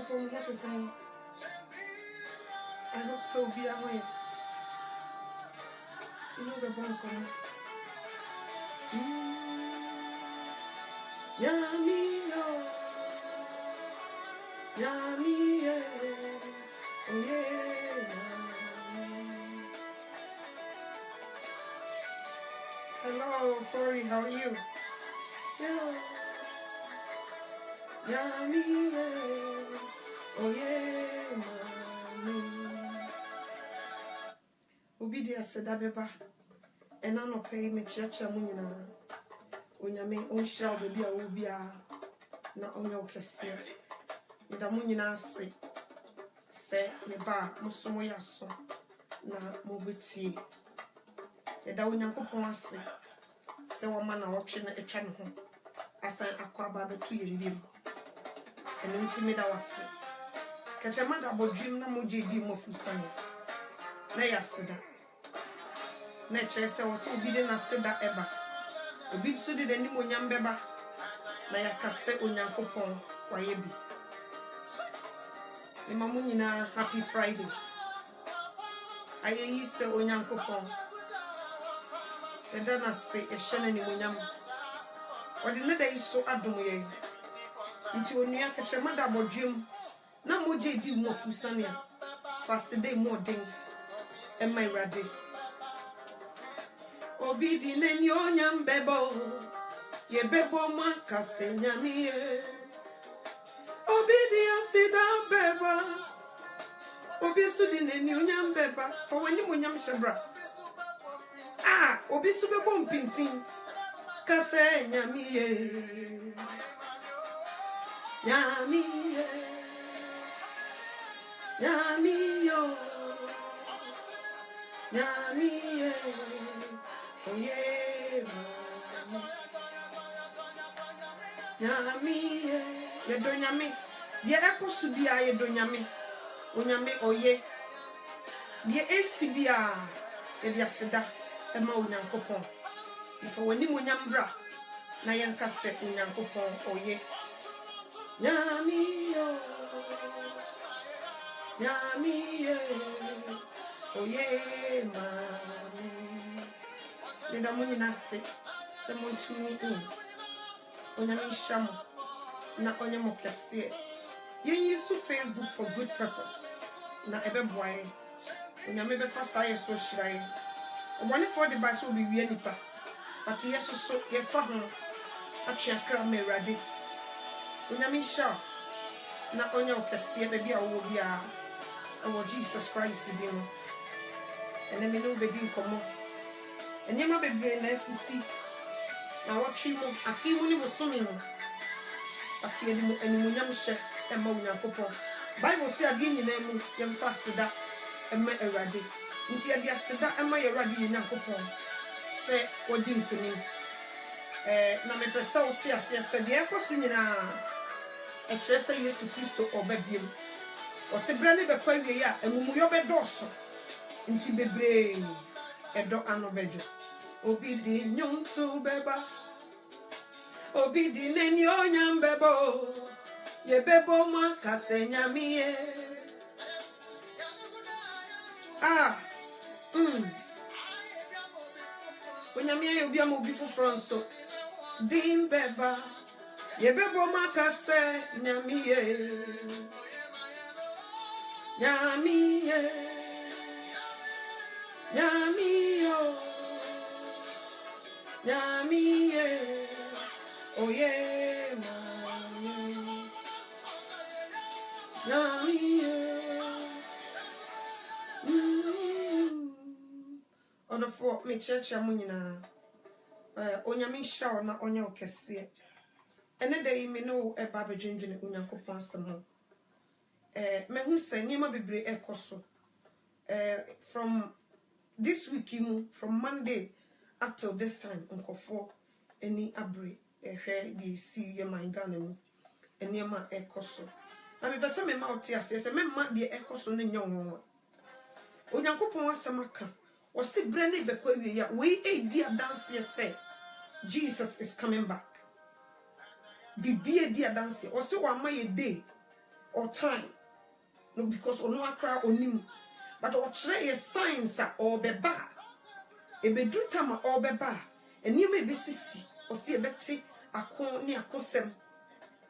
From what to say, I hope so. Be away. You know the bunker. Yummy, yummy, oh yeah. Hello, Fori, how are you? Yeah. Yummy, oh yeah, mommy. Obidia said Abeba, and I no pay me chacha munina. Onyame on shall be a ubia na onyo kese. Me da munina se me ba musumo yaso na mobeti. Me da onyankopon ase se wo ma na wotwe na etwa ne ho. Asan akwa ba betu yiri. And intimida was catch a mother about dream no more GG Mofusani. Nay, I said that. Nature was so obedient as said that ever. The big study the new young beba. Nay, I can say on your coupon, Wayabi. The Mamunina, happy Friday. I used to on your coupon. And then I say a shannon in William. Or the letter is so admirable. Into a near catch a mother about dream. No more JD more Fusania. Fast day more ding. And my raddy. Obedient and your young bebo. Ye bebo manca senya me. Obedient sit down beba. Obisudin and your young beba. For when you young shabra. Ah, Obisube bumping. Casenya me. Yummy, yummy, yo, yummy, oh yeah, yummy, you don't yummy. The echo should be a donyame, onyame, oh yeah. The ACBA, the Yasida, a mountain coupon. If when you munyambra, Nayanka set unyankopon, oh yeah. Yummy, yummy, oh yeah, mommy. Let a money say, someone to me in. Onyami Sham, na Onyamokase. You use Facebook for good purpose. Na ebe boy. Onyame be fasa so shirai. One for the bash will be nipa. But yes, so ye for him. Actually, I me ready. Unyamisha na onya okese baby a wo bia e Jesus Christ din ene me no bedi nkomo enyema bebre na sisi na wo twi mu afi mu ni musomi no ati edi mu animunyam hye e ma Onyankopon Bible say adi nyina mu ye mfa seda e ma Awurade nti adi aseda e ma Awurade Onyankopon se odi nkuni na me pesa oti ase se de ekosu nyina e kire se Yesu Kristo obabiem o se brane be kwa wie ya emumuyo be doso nti bebre edo ano bejo obi di nyuntu beba obi di neni onyam bebo ye bebo ma kasenya miye onyamie obi am obi fufronso dim beba ye bebo ma kasenya miye Nyami, Nyami, Nyami, oh yeah, mommy. Nyami, on the four, me church, Amunina. Onyami shower na onya okese. Ene day me no e ba bedwendwene Onyankopon asem ho. Me hu se niema bebre ekoso. From this week from Monday up till this time nkofo any abre hwe di see ye my Ghana mu. Niema ekoso. Na me pese me ma otia se me ma de ekoso ne nya wo. Onyankopon asem aka. O se bre ne bekwa wie ya we edi adanse say Jesus is coming back. Bibie dia dance. Or say one my day or time. No, because ono akra onim. But or try signs or beba. E be do time or beba. And you may be sissy or see a betty akon ni akosem.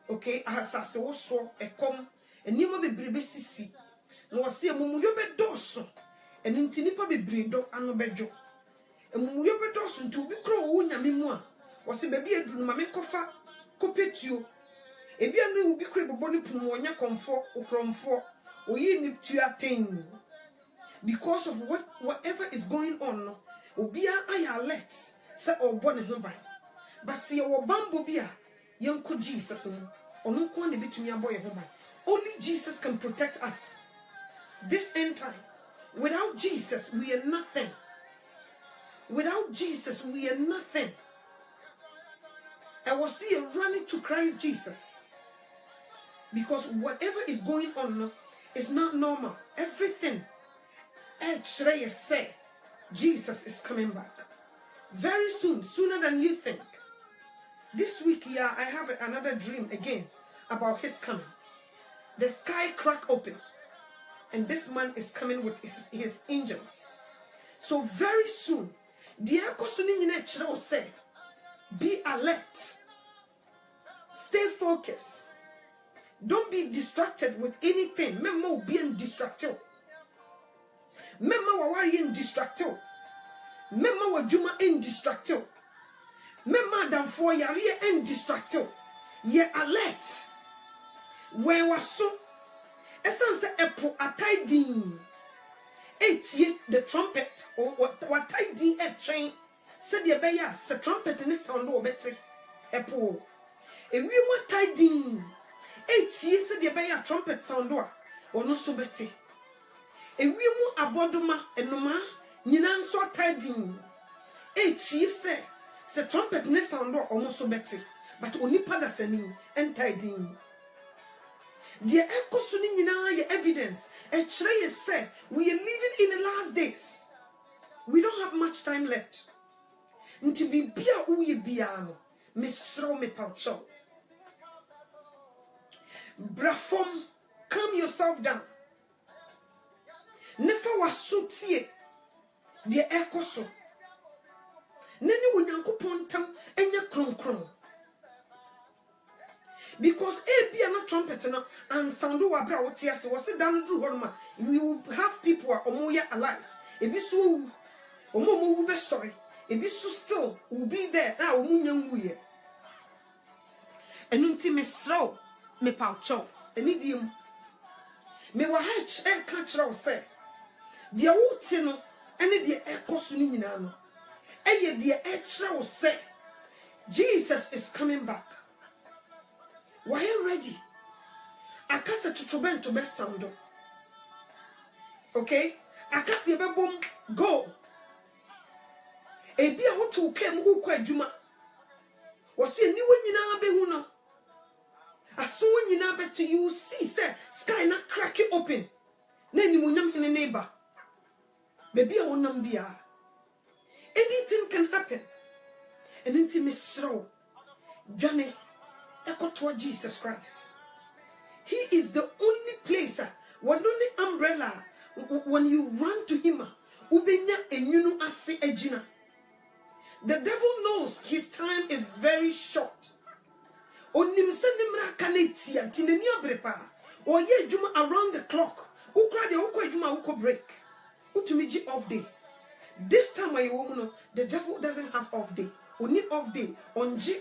Okay, asase also a com and you may be sissy. No see a mumu yo be doso. And intinipa be bredo and bejo. And mumu yo be doso to be crow unya mimwa. Was a baby a drum mamma kofa. Kopetio ebia no ubi krebo boni pum onya komfo ukromfo oyi ni tua ten because of whatever is going on obia ay alert say obone ho ban but say wo bambo bia yenko Jesus mu ono ko na betumi aboye ho ban. Only Jesus can protect us this end time. Without Jesus we are nothing. Without Jesus we are nothing. I was here running to Christ Jesus. Because whatever is going on is not normal. Everything. Shreya said, Jesus is coming back. Very soon, sooner than you think. This week, I have another dream again about his coming. The sky crack open. And this man is coming with his angels. So very soon, the Akosuni say, be alert. Stay focused. Don't be distracted with anything. Memo being distracted. Memo wa worrying distracted. Memo wa juma in distracted. Memo dan for yari in distracted. Ye alert. When was so essence epo ataidin. Etie the trumpet or what ataidin e train. Said ye beya se trumpet in this sound or better. Epo. E we want tiding. Etie said ye beya trumpet sound or no so better. E we mu abodoma enoma nyina nso tiding. Etie se trumpet in this sound or almost so better. But only pada seni and tiding. The echo suni nyina ye evidence. E chere say we are living in the last days. We don't have much time left. Nti bibia uye biano misro me paucho brafom, calm yourself down. Nefa wasutie de ekoso nene Onyankopon tam enya kronkron because bia no trumpet no and sound wa bra wotia se wose dan dru honoma we will have people omoya alive ebi so omo wu be sorry. Ebi so still will be there. Na omunya nwuye. Enu nti mesro me paucho. Eni diem. Me wa ha ka kira wo se. De wo ti no ene de ekoso ni nyina no. Eye de kira wo se. Jesus is coming back. Why are you ready? Akasa tutrobento be sound. Okay? Akasa ye be bom go. Ebia wo to kem wo kwa adwuma wo se ni wo nyina be hu no aso wo nyina be to you see say sky na crack it open na ni munyam in neighbor baby a wonam bia anything can happen and intimisro Johnny ekoto Jesus Christ. He is the only place one only umbrella when you run to him ubenya enyunu ase agina. The devil knows his time is very short. Onim se nimra kanetia tineni abrepa. Oye juma around the clock. Ukra de uko eduma uko break. Utumiji off day. This time I woman, the devil doesn't have off day. We need off day on G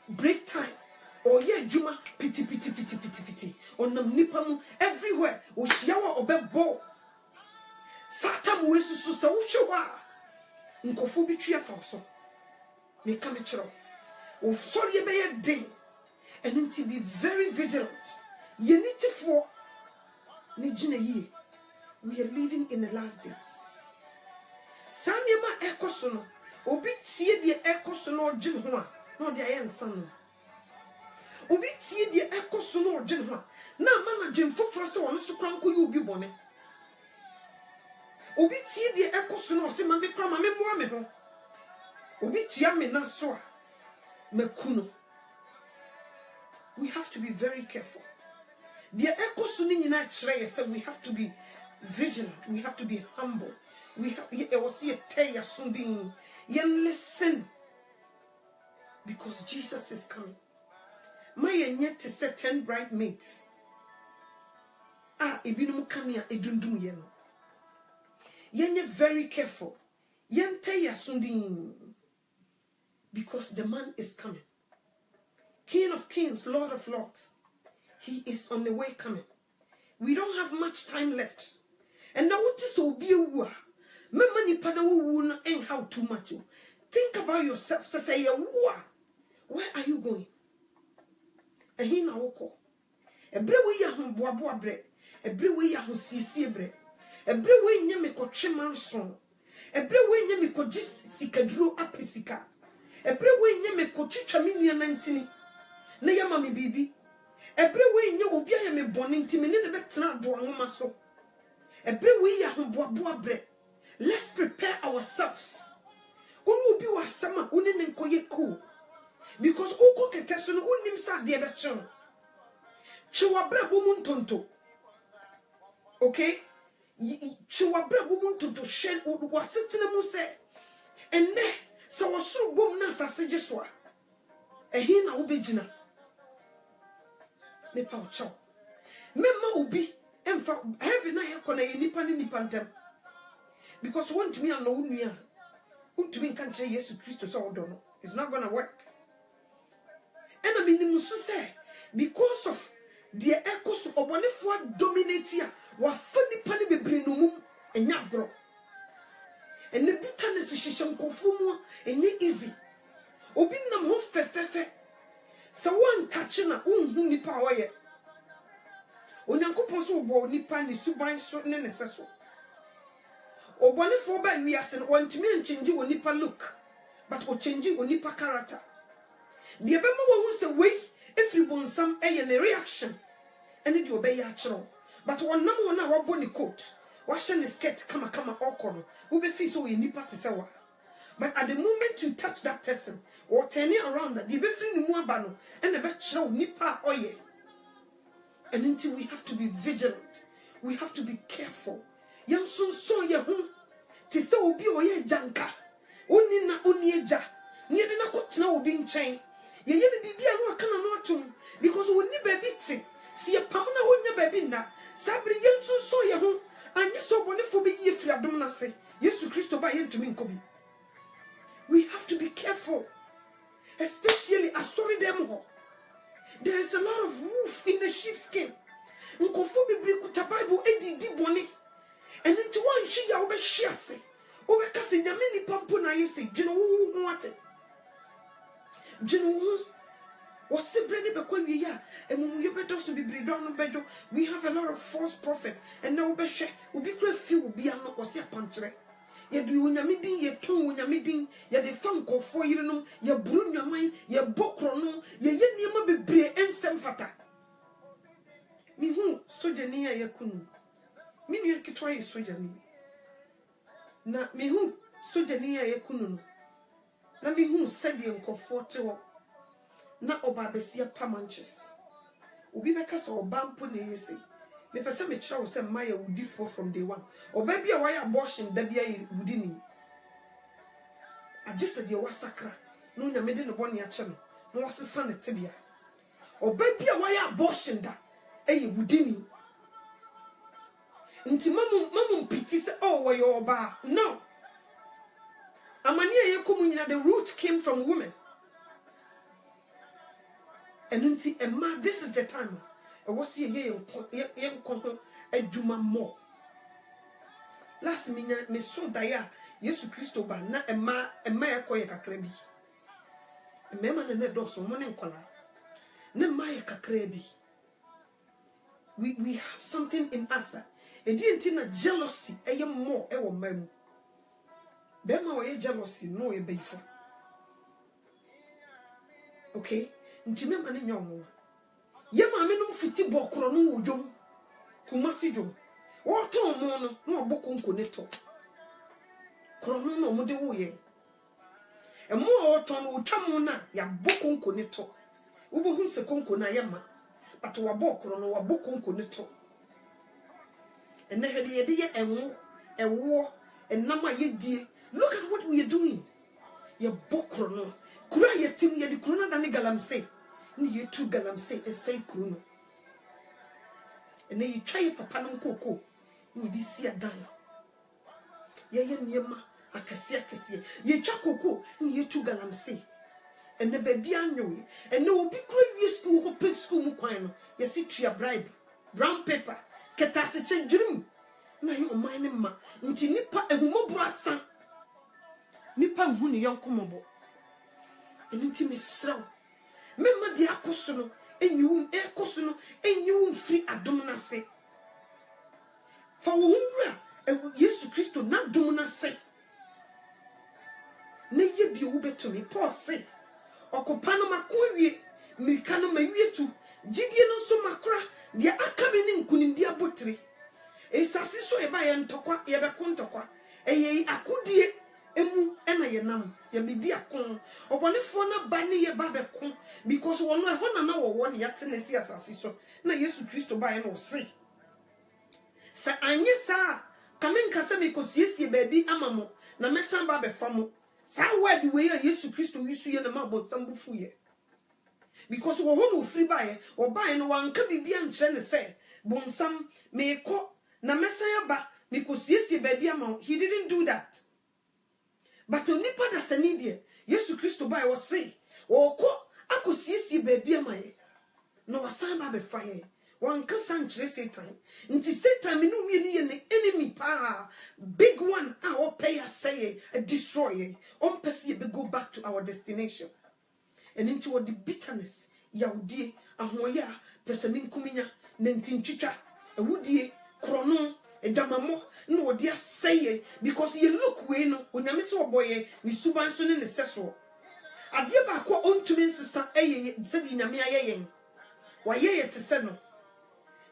break time. Or yeah, Juma pity. On the nipamu everywhere. Ushiawa obe bo. Satam wesu susa ushowa. Nkofu bitria faso. Me come chiro. O sorry be ding. And need to be very vigilant. You need to for Nijine ye. We are living in the last days. Sanyama ekosono. Obi tie de ekosono jin ho a. No de ayen san. Obi tie de ekosono jin ho a. Na mana dwen foforo se wono so kranko ye obi bone. Obi tie de ekosono se ma me kra ma me moa me ho. Obi tia me na so a. Mekuno. We have to be very careful. The ekosuni nyina kire say we have to be vigilant. We have to be humble. We have listen, because Jesus is coming. My yet to set 10 bridesmaids. Ebinum kania edundum yeno. Yenye very careful. Yente yasundin, because the man is coming. King of kings, Lord of lords. He is on the way coming. We don't have much time left. And now what is obi ewu? Mema nipa na wo no en how too much. Think about yourself. Say where are you going? Ehi na woko. Ebre we ya ho boaboa bre. Ebre we ya ho sisi bre. Ebre we nya me kotwe manson. Ebre we nya me koji sikaduro apesika. Ebre we nya me kotwitwa me nua nantini. Na ya ma me bibi. Ebre we nya obi ya me bone ntimi ne betena do anwoma so. Ebre we ya ho boaboa bre. Let's prepare ourselves. Unu bi wasama uni nenkoye cool. Because uko keteso no unim sa de betchen. Chiwa brabo muntonto. Okay? Chiwa brabo muntonto shen wasetena mu se. Enne sa wasuru bom na sase jeswa. Ehi na ubejina. Ne pa ucho. Mema ubi emfa heaven na ye kona ye nipa ni nipa ntem. Because one to me and no unia. To me can't say yes to Christ so don't know. It's not gonna work. And I mean musu say because of the echoes of one for dominate here, wa funny penny be bring no mum and ya bro. And the bitterness is shisham kofumo and ye easy. Obi nam ho fe. So one touching a nipa waye. Onyankopon so wo nipa ni suban so ne neseso. Obone for by we asen want me and change you nipa look, but o change you nipa character. The ebema who say way if you want some a reaction and it obey ya chro. But one number one our bony coat, washing the skirt kama okono, who be feel so in nipa to say. But at the moment you touch that person or turn it around that the be free no bano and the bet show nipa oye. And until we have to be vigilant, we have to be careful. Yan so ye ho ti se obi oye janka oni na oni eja ni de na kotena obi nchen ye ye bibia no aka na no atum because oni baby ti si ye pam na wonya baby na sabre yan so ye ho anye so bonefo be ye firi adom na se Yesu Kristo ba ye ntumi nkobi. We have to be careful, especially a story them ho. There is a lot of wolf in the sheepskin. Nkofo bibiri kuta Bible edi boni. And into one she ya obe shiase. Obe kasi nyamini pampo na yesi. Jino wu wate. Jino wu. Wasibreni bekwe wiya. Emu yobe dosu bibiri dono bejo. We have a lot of false prophet. And now obe she. Ubi kwe fi ubi ano wasi apanchre. Ye du unyamidin ye tun unyamidin. Ye de fanko fo yirenum. Ye brun nyamay. Ye bokrono. Ye niyama bibiri ensem fata. Mihu sojaniya ye kunu. Mini yake try sojani. Na mihu sojani ya yekunu. Na mihu sedi nkofo wo. Na oba besia pamanches. Obi beka se oba mpo na yesi. Me pese me kira wo se maya wudi for from day one. Oba bia why abortion da bia wudi ni. Agese de wasakra. No nya mede ne bone a che no. No wasesa ne tebia. Oba bia why abortion da wudi ni. Nti mamu pity say oh where you ba. No. Amania ye komunyina, the root came from women. And nti Emma, this is the time. I was here ye adwuma more. Last minute me so daya Yesu Christo ba na Emma yakoye kakra bi. Emma na do so mo ne nkola. Na ma ye kakra bi. We have something in us. And you jealousy, a more, a woman. Bema way jealousy, no, a bayful. Okay? Intimate man in your mom. Yama menum fiti bokrono, jom, Kumasi what on no bokum coneto. Crono no modewoye. A more ton utamona, ya bokum coneto. Ubu se concona yama. But to a bokrono, a bokum coneto. And then the idea and war and nama ye dear. Look at what we are doing. Ye bokrono. Kura ye tim ye the krona than galam say. Ni ye two galam say a say kruno. And then you try papa no coco. Ni this see a dime. Ye yema a cassia. Ye chakoko ni ye two galam say. And the baby annoy. And no be crazy school who pick school muquino. Ye see tree a bribe. Brown paper. Ketasiche dream. Na yo mine ma. Nti nipa ehumo brasa. Nipa huni yon komobo. Nti mesraw. Mema di akosono. Enyum ekosono. Enyum free adom na se. Fa wo hunra Yesu Kristo na dom na se. Na ye bi wo betumi Paul say. Okopa no makowie. Mirika no mawie tu. Jidie no so makra. Dia akabe ni nkunimdi abotire. Esase so eba ye ntokwa ye be kontokwa. Eye akudie emu ena ye nam ye bedi akon. Obonefo na ba ne ye ba be kon because wono ehona na wo won ye tenesi asase so. Na Yesu Kristo ba ye no se. Sa anye sa kamenka se me kosiesie baby amamo na mesan ba be famo. Sa word we Yesu Kristo yisu ye na mabot sambufu ye. Because we won't free buy or buy no one can be and say, Bonsam may call na messiah ba because yes, baby amount. He didn't do that. But only that's an idiot. Yes, to Christo by was say, or call I could see baby am no a sign by fire. One can say time. Until Satan me an enemy power. Big one our pay a say a destroyer. On perceive go back to our destination. And into the bitterness, Yaudi, Ahoya, Pesamin Kumina, Nentin Chicha, a woodie, Cronon, a damamo, no dear say, because you look when you miss your boy, ni subanson in the sessor. I give back what own to Mrs. A. said in a mere why ye to seno.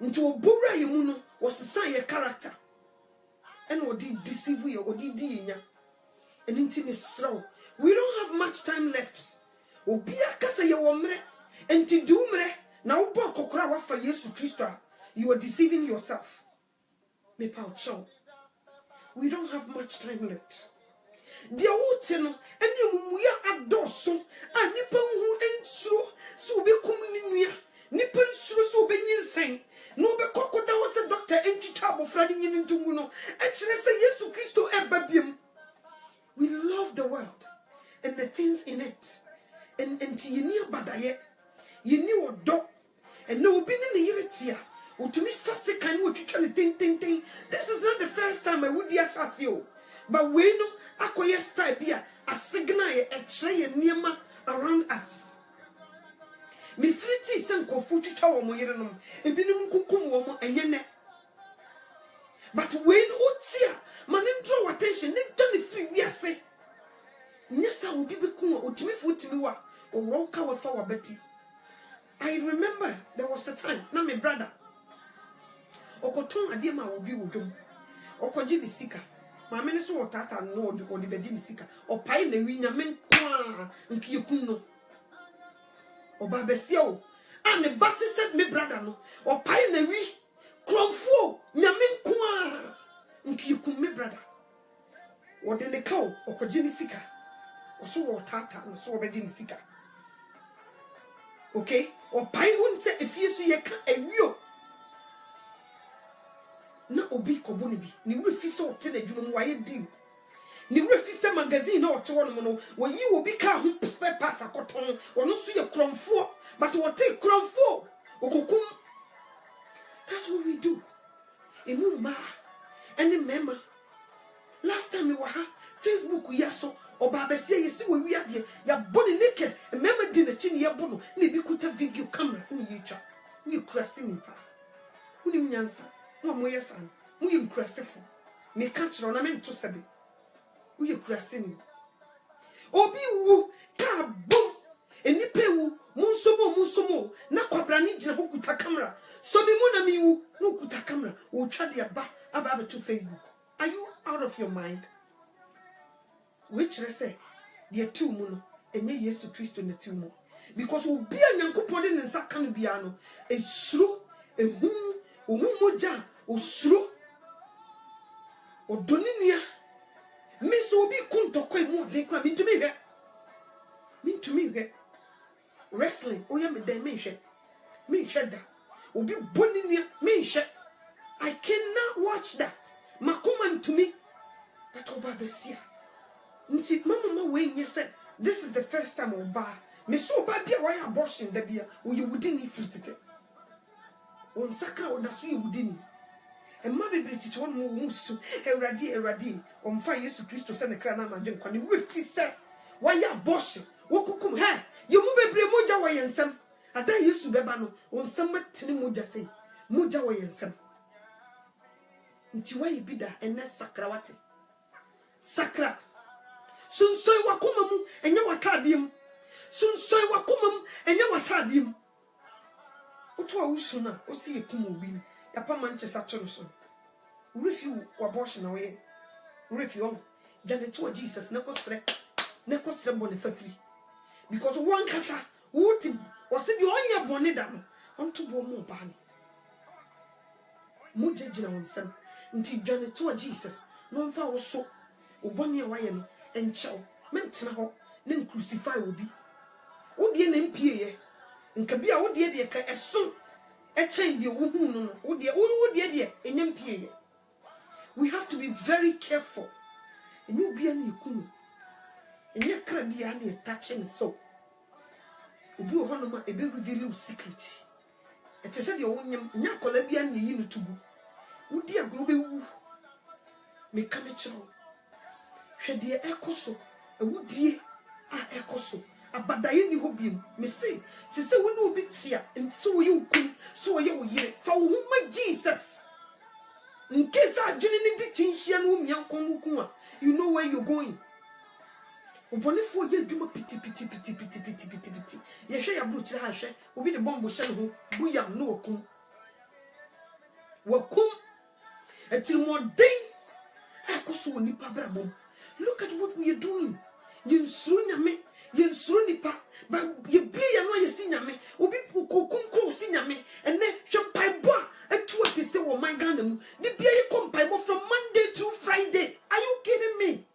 Into a bura muno was the sign a character. And what did deceive you or did ya? An intimate slow. We don't have much time left. Obia kasa ye womre enti dumre na wo bɔ kokora wa fa Yesu Kristo you are deceiving yourself. Me pa cho. We don't have much time left. Dia wote no ene mumuya adoso a nipa hu ensuro so be kum ni nua nipa ensuro so be nyinsen no be kokoda wo se doctor entita abofra de nyin ntumu no e kire se Yesu Kristo eba biem. We love the world and the things in it. And you knew badaye, you knew a dog, and no be in the iritia. Or to me, first kind what you trying to think. This is not the first time I would ask you. But we know acquire type here a signal a tray near around us. Me free send Kofuchi Tower Moyeranum, a binum kukum woman and yene. But when Otia, man, draw attention, they done it free, yes, say. Yes, I will be become or to me for to or walk our for Betty. I remember there was a time, now my brother. Okoton Adima will be with them. Okojini Sika. My minister or Tata Nord or the Bedini Sika. Or Pine the Rina men qua and Kyokuno. Or Babesio. And the Batty said me brother no. Or Pine the Re. Cronfo. Yamen qua and Kyokun me brother. Or then the cow or Kojini Sika. Or so or Tata and so Bedini Sika. Okay? Or Pine wouldn't say if you see a real. na obi koboni bi ni refi so te na dwuma mu waye deal ni refi se magazine na oto no no wo yi obi ka ho spare pass akoton ono so ye kromfo but what take kromfo okokum. That's what we do. Emu ma any mema last time we were Facebook ya so oba be say yesi we wi ade ya body naked mema di na chi ne yebo no na bi kuta video camera ni yitwa we krasi nipa uni mnyansa mo moyesan mo yim krasefo me ka kiro na me nto sebe we krasi ni obi wu ka bom enipa wu munsomo na kwabra ni gina kuta camera so bi mo na mi wu no kuta camera wo twa de aba to Facebook. Are you out of your mind? Which I say, the two mono, and ye Yesu Christo in the two mo. Because we'll be a yankupon in Zakan Biano, a slow, a whom, moja, or slow, or doninia. Miss Obi couldn't more, they come into me. Mean to me, wrestling, oh, yeah, me dimension. Me shedda, or be boninia, me shed. I cannot watch that. Makuman to me. But Obabesia. Nti mama we nye said this is the first time Oba. Me so Oba bia why abortion da bia wo you wouldn't free. On sakra o da so you wouldn't. E ma bebre titi won mo musu Eradi on fa Yesu Christo se ne kra na na dwen kwane we fi se why abortion wo kukum he you mu bebre moja wo yensem ada Yesu beba no on sam matini moja sei moja wo yensem. Nti why bi da ene sakrawate sakra sunsoy wakoma mu enye wakadiem sunsoy wakoma mu enye wakadiem oto a wusu na osi ekum obi ya pa Manchester chono so refiu abortion na we refiu on dane to Jesus na kosre bone fafiri because one kasa wuti osi bi onya bone da no onto bo mu ba no mu jejina wonsam nti dane to Jesus no mfa wo so obone ya waye no enchel mentena ho na crucify obi wodie na mpie ye nka bia wodie de ka eso echen de wo hu no wodie de enyam pie ye. We have to be very careful. Enye obi an yekunu enye kra bia na touching so obi ho no ma ebe reveal secret ete se de wonyam nya kola bia na yi no tugu wodi agro be wu me ka me chiro hwede ekoso ewudie a ekoso abadaye ni hobiem me say se woni obi tia nti wo ye ukun so wo ye wo yire fa wo ma Jesus in case adwene ni di tinhia no mi ankon a you know where you're going. Obone fo ye dwuma piti ye hwe ya bro kire ha hwe obi de bombo hye no ho buyam no wakum etil modern ekoso woni pa brabom. Look at what we are doing. Yensuru nyame, yensuru nipa, ba ye bia ya no ye sinyame, obi kokunko sinyame, ene hwempaibo a etu ati se wo man Ghana mu. Di bia ye kompaibo from Monday to Friday. Are you kidding me?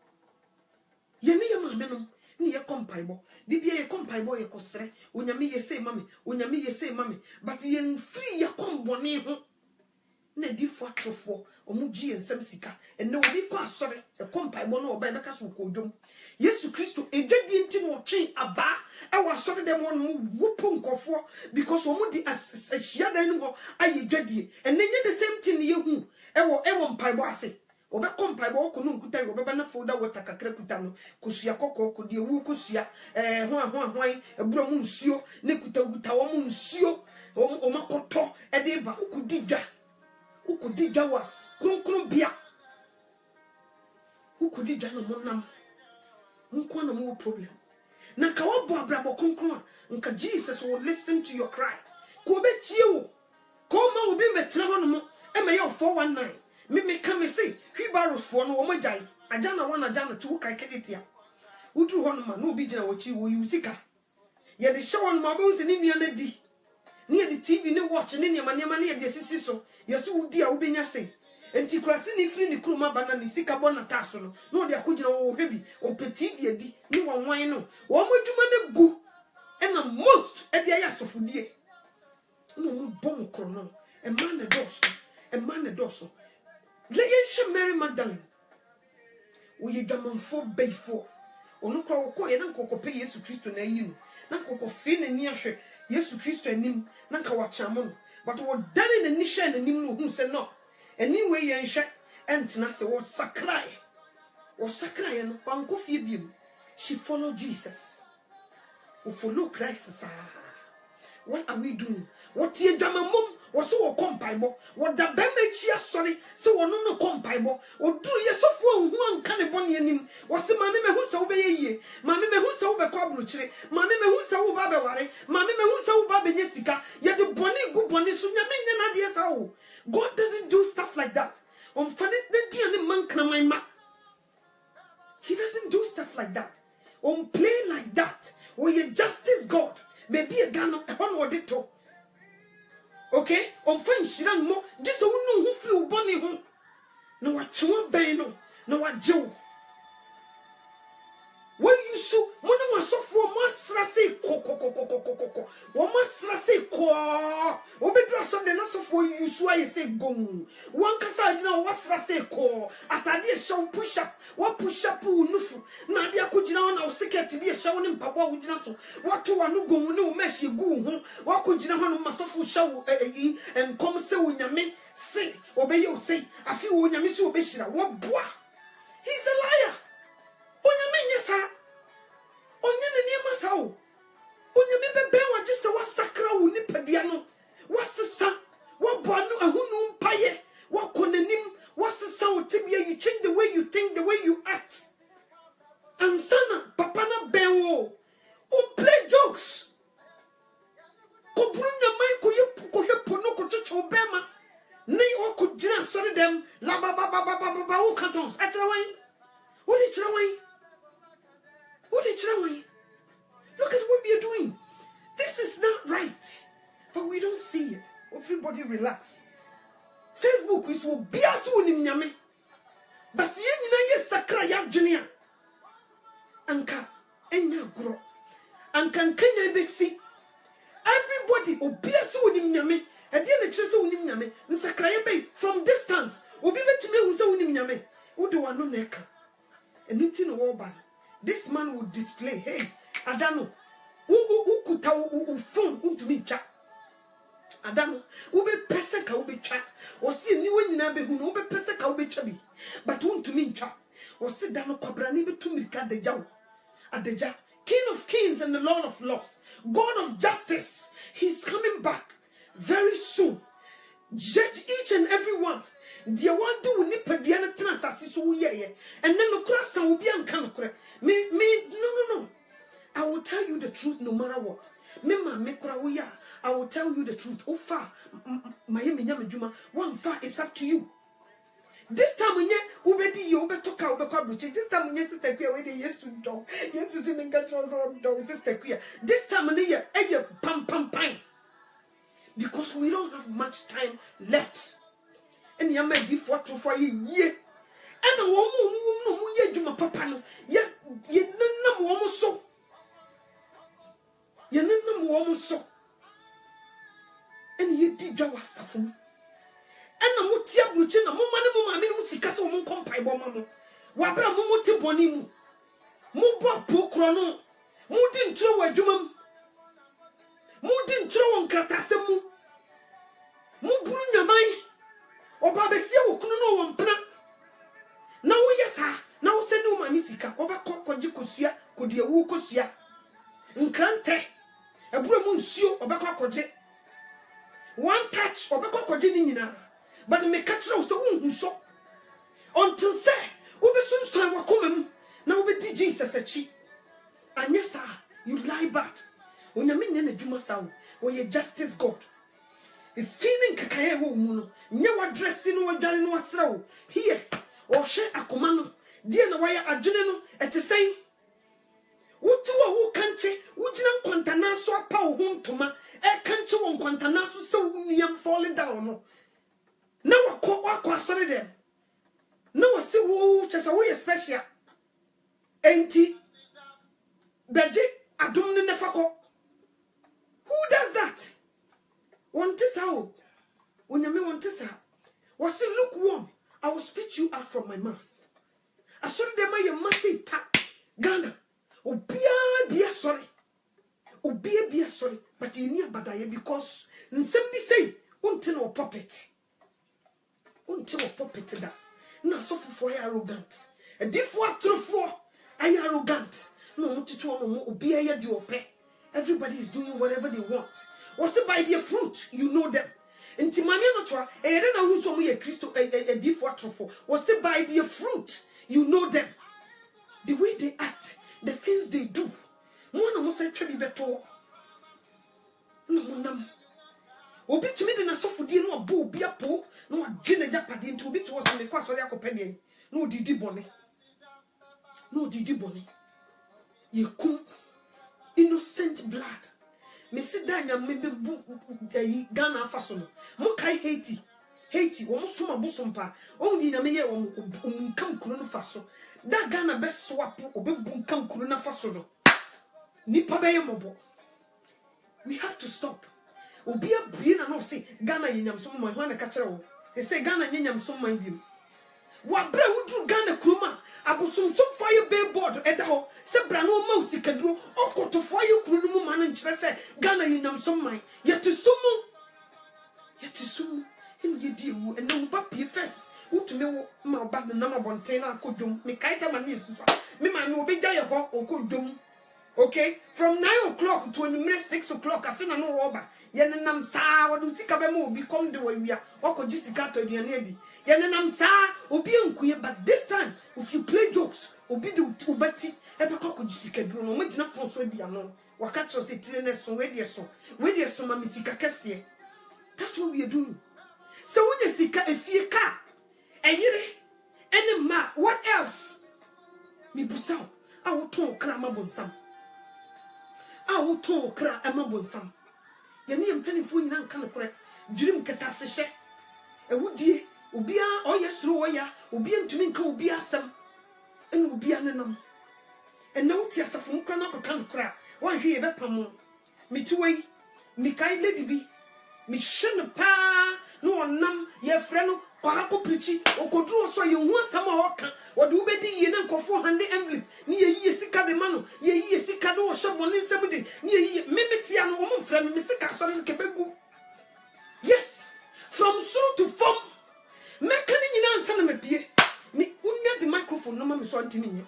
Ye ne ye mame no, ni ye kompaibo. Di bia ye kompaibo ye kosre, onyame ye say mame, but ye free ye kombone ho. Na di fo atrofo omuji ensem sika enne obi kwa asore e kompaibo no oba e beka so kodwom Yesu Kristo edwadi nti no twen aba e wa asore dem won wupo nkofo because omudi ahia dan no aye dwadie enne nye the same thing ye hu e wo mpaibo ase obe kompaibo ko no nkuta obe ba na folder water kakra kuta no kosua kokko ko de wu kosua hwan ebura mu nsuo ne kuta wo mu nsuo o makoto e de ba ukudidwa ukudija was kronkron bia ukudija no monam nko na mo problem na ka wo bo abrabo kronkron nka Jesus will listen to your cry ko betie wo ko ma obi metre ho no mo e me yo 419 me come say hwibaros fo no wo magyan ajana wana ajana tu kai kedetia udru ho no ma no obi gina wo chi wo yusika ye de show on ma bo se ni nua na di near the TV, no watch, and any man, near the sisso. Yes, would be a wubenya say. And Ticrasini free the cruma banana, sick upon a tassel. No, they could no heavy or petit, ye no one wine. No, one would you man go and a most at the ass of dear. No, bone chrono, a man a dorsal, Leyen Mary Magdalene. We German for bay for. Onu kwa woko ye na nkoko pe Yesu Kristo na yi mu. Na nkoko fe na ni ahwe Yesu Kristo anim na nka wachamo no. But wo dane na ni hwe na nim no hu se no. Anyway ye nhwe entena se wo sakrai. Wo sakrai no wanko fie biem. She followed Jesus. We follow Christ. What are we doing? What ye German mom? Was so compaibo, what the Bemetia sorry, so one no compaibo, or do ye so for one cannibon him, was the mammy who's over ye, mammy who's over Quabruche, mammy who's over Babawari, mammy who's over Baby Jessica, yet the bonny good bonny Sunyamin ideas how. God doesn't do stuff like that. On for this, the dear man can my ma. He doesn't do stuff like that. On play like that, or ye justice God, maybe a gun on what they talk. Okay, on French, more. This one no who flew bunny home. No, what you want, Bano, no, what Joe. When you so, when I was so for Master say, Coco, one Master say, Co, Obedras of the Nassau for you, so I say, go. One Cassagina, what's I say, Co, at a show push up, what push up, Nufu, Nadia Kujina, now secret to be a show in Papa with Nassau. What to a no go, no mesh you go, what could you know, Massofu show and come say when you may say, obey you say, a few when you miss your bishop, what boy? He's a liar. Onyame onye ne masa o onyame bebe wa gise wa sakra wo ni padua no wa sesa wa boano ahunu mpaye wa konanim wa sesa wo tibia. You change the way you think, the way you act. Ansana papa na ben wo o play jokes ko brunya mai ko ye no ko chocho bema ne o ko jina sorry them la ba o cantons atrawai o di trawai. Look at what we are doing. This is not right. But we don't see it. Everybody relax. Facebook is so biasu ni mnyame. Basi yenyi na ye sakra ya jenia. Anka enya gro. Anka nkenya besi. Everybody obiasu ni mnyame. Edi na chese uni mnyame. Nsakra ye be from distance. Obi betime hu se uni mnyame. Ode wano neka. Enuti no woba. This man would display, hey, Adano, who could tell phone to me chat. Adano, who be peseka, who be chat, or see new in Nabe who be peseka, who be chubby, but whom to me chat, or sit down Cobrani to me cat the jaw. Adeja, King of Kings and the Lord of Lords, God of justice, he's coming back very soon. Judge each and every one. Dear one do nipper Diana Transas ye, and then no cross will be uncanny. No. I will tell you the truth no matter what. Mema mekrawuya. I will tell you the truth. Oh far, Miami Yamajuma, one far is up to you. This time when you already you talk out this time when you sister queer where yes to dog. Yes to see me controls on dog sister queer. This time when you pam. Because we don't have much time left. And you may be for a year. And a woman ye juma papa no ye nana woman so ye nana woman so and ye di jawa safum and a mutia bruchin a mumani musika so mun kompai bo mamo wa bra mu ti boni mu bo pokro mu di ntro wa adwuma mu di ntro won kratasem mu buru nyaman oba besia wo kunu no won pna. Now yes, now send no manisika over kojikosua kodia wu kosua nkrante ebruamu nsuo obekwa koje one touch obekwa koje ni nyina but me catch now so unhu so until say obesunsan wakomam na obedi Jesus achi anyesa you lie bad onyame nya na dwuma sawo oye justice God if feeling kakaye wo mu no nya wa dress no wadware no asrawo here or share a command, dear, no wire a general at the same. What to a who country, would you not Quantanaso a power home to ma, a country on Quantanaso so young falling down. Now a co sorry them. No, I see who just a way special. Ain't he? Beji, I don't never call. Who does that? Want this how? When you may want this how? Was it lukewarm? I will spit you out from my mouth. I saw them my massive tap Ghana. Obia sorry. Obia sorry. But you near Badaye because somebody say until no puppet. Until puppet that. Na so for arrogant. And if what true for I arrogant. No obia ya do ope. Everybody is doing whatever they want. What's it by their fruit? You know them. Inti mami anotwa e na hu so mo ye Kristo e di for trofo. What's it by their fruit? You know them. The way they act, the things they do. Mona mo say twa bi beto. No monam. Obi tumi de na sofodie no abo obi apo, no adwe na japade nti obi to wo se me kwa sori akopede. No didi bone. No didi bone. Ye kum innocent blood. Me sit down ya me bu Ghana faso no. Mo kai Haiti wo mo soma bosompa. O ndi na me ye wo kam kuro no faso. Da Ghana be swap obebu kam kuro na faso no. Nipa be ye mobo. We have to stop. Obi abie na no say Ghana yenyam so man ho na ka kire wo. Say Ghana yenyam so man biem. Wa bra wudru Ghana kroma abosom so fire billboard edaho se bra no ma usikaduro okoto fire kuru no mu man nkyere se Ghana yenyam so man yete sumu en yedi wu en no ba pie first utumi wo ma ba na ma bonten na akodum me kaita ma na yesufa me ma me obegya ye ho okodum. Okay, from 9 o'clock to 6 o'clock I feel no roba yenenam sa wadu sika be mo obi come de wawia okoji sika to aduane adi yenenam sa obi enkuye. But this time if you play jokes obi de ubati ebe kokoji sika duro no magina fon so adi ano waka tro se tire ne so we de so ma misika kese. That's what we are doing. So when you sika efie ka eyire ene ma what else mi busao a wo ton kra ma bonsam a wo ton kra e ma bonsam ye ne mpanifo nyina nka no kore dwurim ketase hye ewudie obia oyesro woya obia ntumi nka obia asem ene obia nenam ene wotia safo nkra na koka no kora wanhwe ye bepam mituwei mikai lady bi mi hye pa no onam ye frɛ no kwako prichi okoduro so ye hu asam a woka wode ubedi ye na nkofo hande envelope ni ye yi sika de mano ye yi sika do wo shobo ne nsem de ni ye yi memetia no wo mfra me sika so ne kebegu. Yes, from soul to form mekani nyina ansa na mapie me unya the microphone no ma me so antimi nye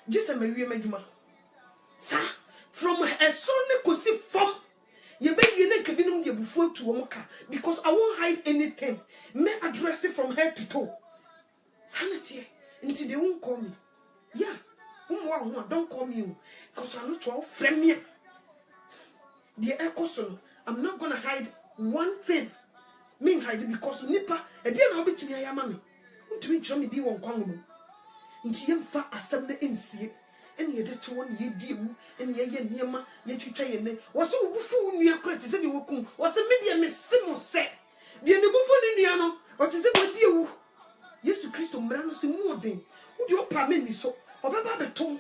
jese ma wie madwuma sa from a soul ne kosi form ye be ye na kabinum de bufu atu wo ka because I won't hide anything. Me address it from head to toe. Sanity until they won't call me. Yeah, don't call me because I'm not 12 friend me. The echo son, I'm not gonna hide one thing. Me hide it because nipa e dey na obi tumi ayama me. Ntumi nkyerɛ me di won kwan mu. Nti yemfa asɛm na ensie. Ene ye de to won ye di ewu, ene ye niema, ye twitwa ye ne. Wo so wufu nua kora te se de wokum. Wo se me de me simo se. De ne bufo ne nua no, o te se wo di ewu. Yesu Kristo mra no se mu oden. Wo de opa me ni so. Obeba beton.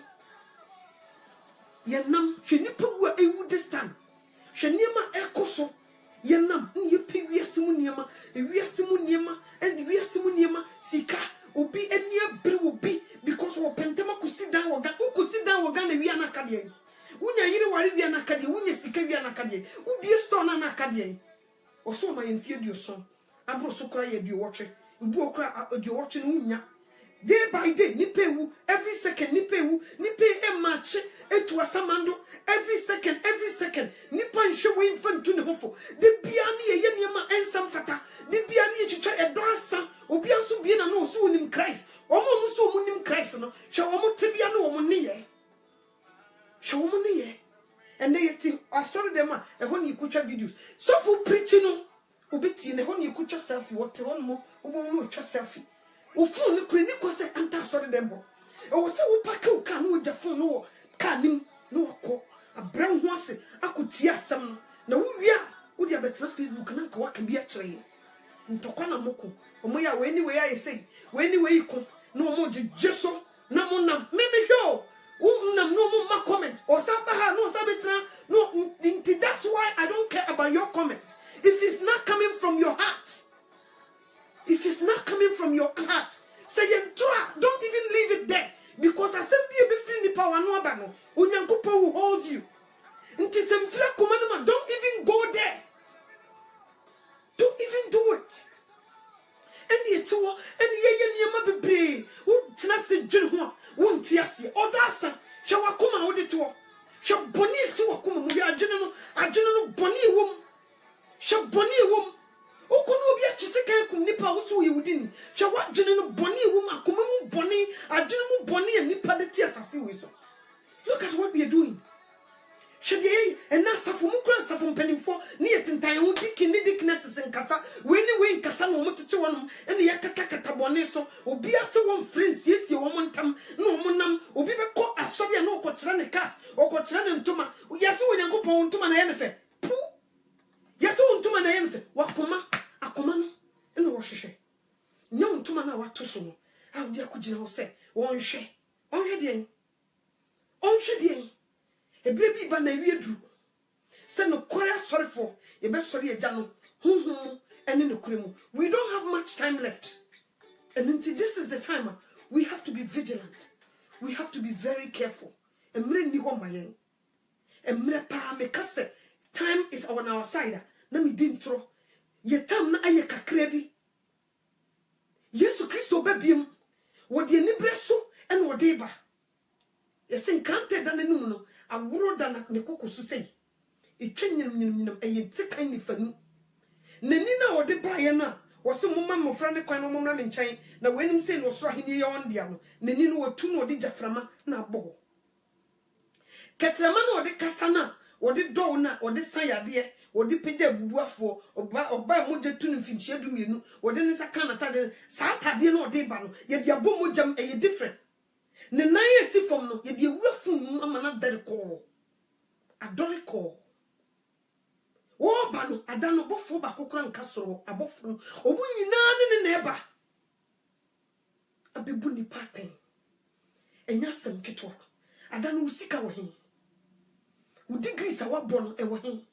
Ye nam hwe nipa wu a ewu this time. Hwe niema ekoso. Ye nam ye pe wiase mu niema, wiase mu niema, en wiase mu niema sika. Obi eni abere obi because wo pentema ko sidan wo ga ko sidan wo ga na wi anakade wunya yire ware wi anakade wunya sika wi anakade ubi store na anakade o so ma yemfie duoso abro so kra ye duowotwe ubu okra duowotwe no wunya day by day ni pewu every second ni pewu ni pe e match etu asamando every second ni panhwe we infantu ne hofo de bia ne ye niema ensam fata de bia ne twitwa edansa obi aso bia na no so wonim Christ omo so wonim Christ no hwe omo te bia no omo ne ye hwe omo ne ye and they ti asori dem a ho ni kutwa videos so for preaching no obeti ne ho ni kutwa selfie what one mo obo no twa selfie o phone no kure ni ko se anta asori dem bo e wo se wo pack o ka no ja phone no ka nim no ko abran ho ase akoti asam no na wo wi a wo dia betra Facebook na nka waka bi a kire ntokwa na moko omo ya we anyway I say we anyway ko no mo jeso na mo nam me hwo nam no mo ma comment or sabaha no sabetra no that's why I don't care about your comment if it's not coming from your heart. If it's not coming from from your heart. Say you try, don't even leave it there. Because as be a free power no abano, Unyankupo will hold you. Don't even go there. Don't even do it. And yet, and ye be brave. Won't say Jun, won't see or that's shall I come out it? Shall Bonnie to a come, we are general Bonnie womb. Shall Bonnie womb. O kono obi achiseka kum nipa wo so yewudini hwe wa dwene no boni wom akoma mu boni adwene mu boni e nipa de ti asase we so. Look at what we are doing. Shede and na safo mu kran safo mpanimfo ne yetentan ho dikness nkasa we ni we nkasa no motete wonom ene yakata boni so obi ase won friends yesie wo montam no monam obi be ko asobe na okokyere ne cars okokyere ne ntoma yase wo nyankopon ntoma na ye ne fe yes, untuma na yenfe wakoma akoma no ene wo hwehwe nya untuma na wato so no a wodi akugina ho se wonhwe de ebre bi ba na wi aduru se no kore asorefo ye be sori agya no ene no kure mu. We don't have much time left, and until this is the time we have to be vigilant. We have to be very careful. Emre ni ho mayen emre pa me kase time is on our side. Na mi dintro ye tam na aye kakra bi Yesu Kristo babiem wo de ni breso ene wo de ba ye sen kante da nanum no aworo da na ne kokosu sei etwennyem aye tikan ni fanu nani na wo de ba ye na wo se momma mofra ne kwan no momna me nkyɛn na wenim sei no so ahini ye on dia no nani no watu no de jaframa na abo ketrama no wo de kasa na wo de do na wo de sayade Odi peja bubuafo oba moje tunu mfinchie dumienu odi nsa kana tade sa tade no odi ba no ye dia bom mojam e different ne nan esi fom no ye dia wurafun amana dare ko adore ko wo ba no adano bofo ba kokora nka soro abofo no obu nyina ne na eba abebu ni paten enya sem ketwa adano usika wo hen u degree sa wa bon e wo hen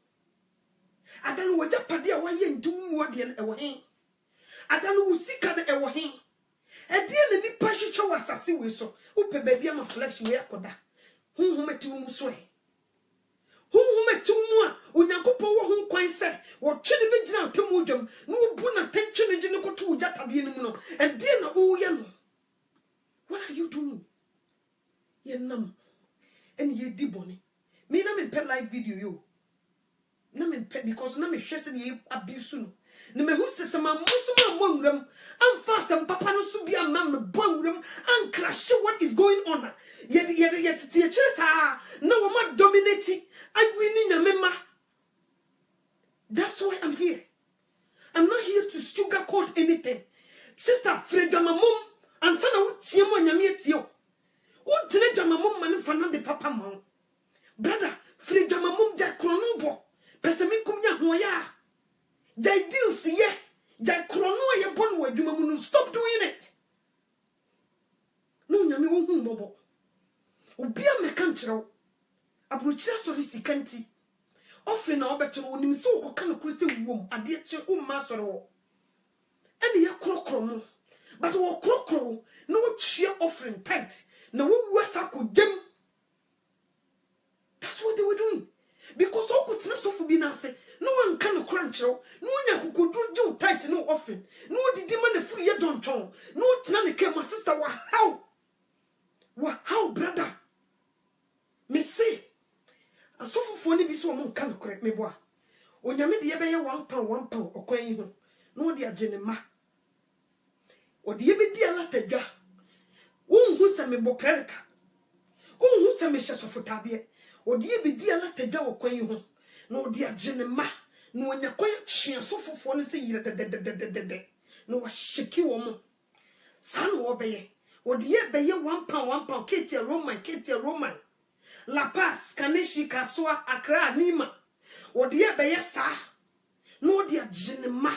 adanu waja pade a waye ntumu ade na ewo hen adanu usika na ewo hen ede na nipa hwehwe wasase we so upe baabi ama flesh we akoda hunhumatu mu so e hunhumatu mu a onyankopon wo hun kwan se wo twene be gina atam dwam na obu na tenkyene gine koto uja tade no mu no ede na wo ye no. What are you doing? Ye nam en ye di boni me na me pet live video yo na me pet because na me hwese ye abuse no na me hu sese ma musuma monwram amfa sem papa no so bia ma me bonwram an crash what is going on ye tie sa na wo ma dominate I win in mema. That's why I'm here. I'm not here to sugarcoat anything. Sister Freda mamum and sana wo tie mo nyame tie o wo tene dwa mamum man fa na de papa ma brother Freda mamum ja krono bo pesemi kumnya hoya jai deals ye jai krono ye bon wa dwuma mu no stop doing it no nyame wo hu mobo obia meka nkyerɛw abrochira sori sikanti ofre na obeto onim so okoka no kurse wom ade che umma sori wo ene ye krokro no but wo krokro no wo chia offering tight na wo wasa ko dem. That's what they were doing. Because all could not suffer be say no one can crunch no one could do tight no offering. No the demon free yet don't chon. No tnane came my sister how brother me say a suffer for any be so mon can correct me boy. On your media be £1 or coin home. No dear genema. Or the ebe dear latte ja. Who send me bocredica. Who send me shas of fotabie. Or the ebe dear latte ja or coin home. No dear genema. No when you're quiet, she and so for say you're the no shaky woman. Son or obey. Or the ebe £1, Katie Roman. La Paz, Kaneshi, Kaswa, Accra, Nima. Or the ebe sa. No dear genema.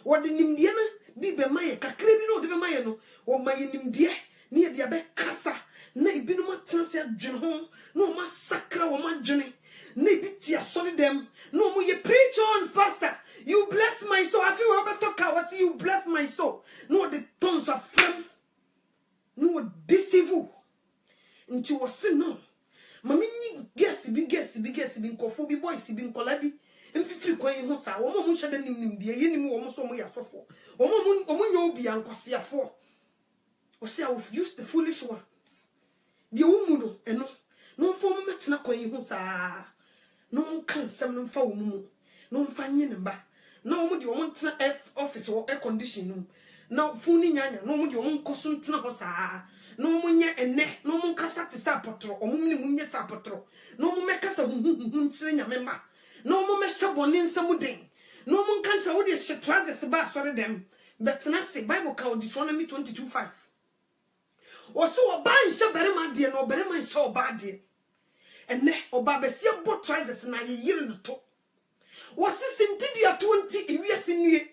Or the Indiana. Bibe maye kakrebi no de maye no o maye nimdie ne de abe kasa na ibinu matanse adwene ho no masakra wo madwene na ibiti asori dem no mo ye preach on pastor you bless my soul I feel we talk about you bless my soul no de embassy bi nkola bi mfifiri kwan ho sa wo mo hye da nim de yenim wo mo so mo yasofo wo mo nya obi ankosiafo o say I will use the foolish ones de wo mu no eno no mfo mo metena kwan ho sa no kan sem no mfa wo mu no mfa nye ne ba na wo mo de wo mo tena office wo air condition no na funi nyanya no mo de wo mo nkoso ntena ho sa no mo nye ene no mo kasa te sa potro o mo ni mo nye sa potro no mo mekasa nkyire nyame ma no mo mehye bone nsam den no mo nkancha wo de hye trousers ba sori dem but na say Bible ka Deuteronomy 22:5 o so oba nhye berema de no berema nhye oba de ene oba besie bo trousers na ye yire no to wo sisintidi ya 20 ewiase nue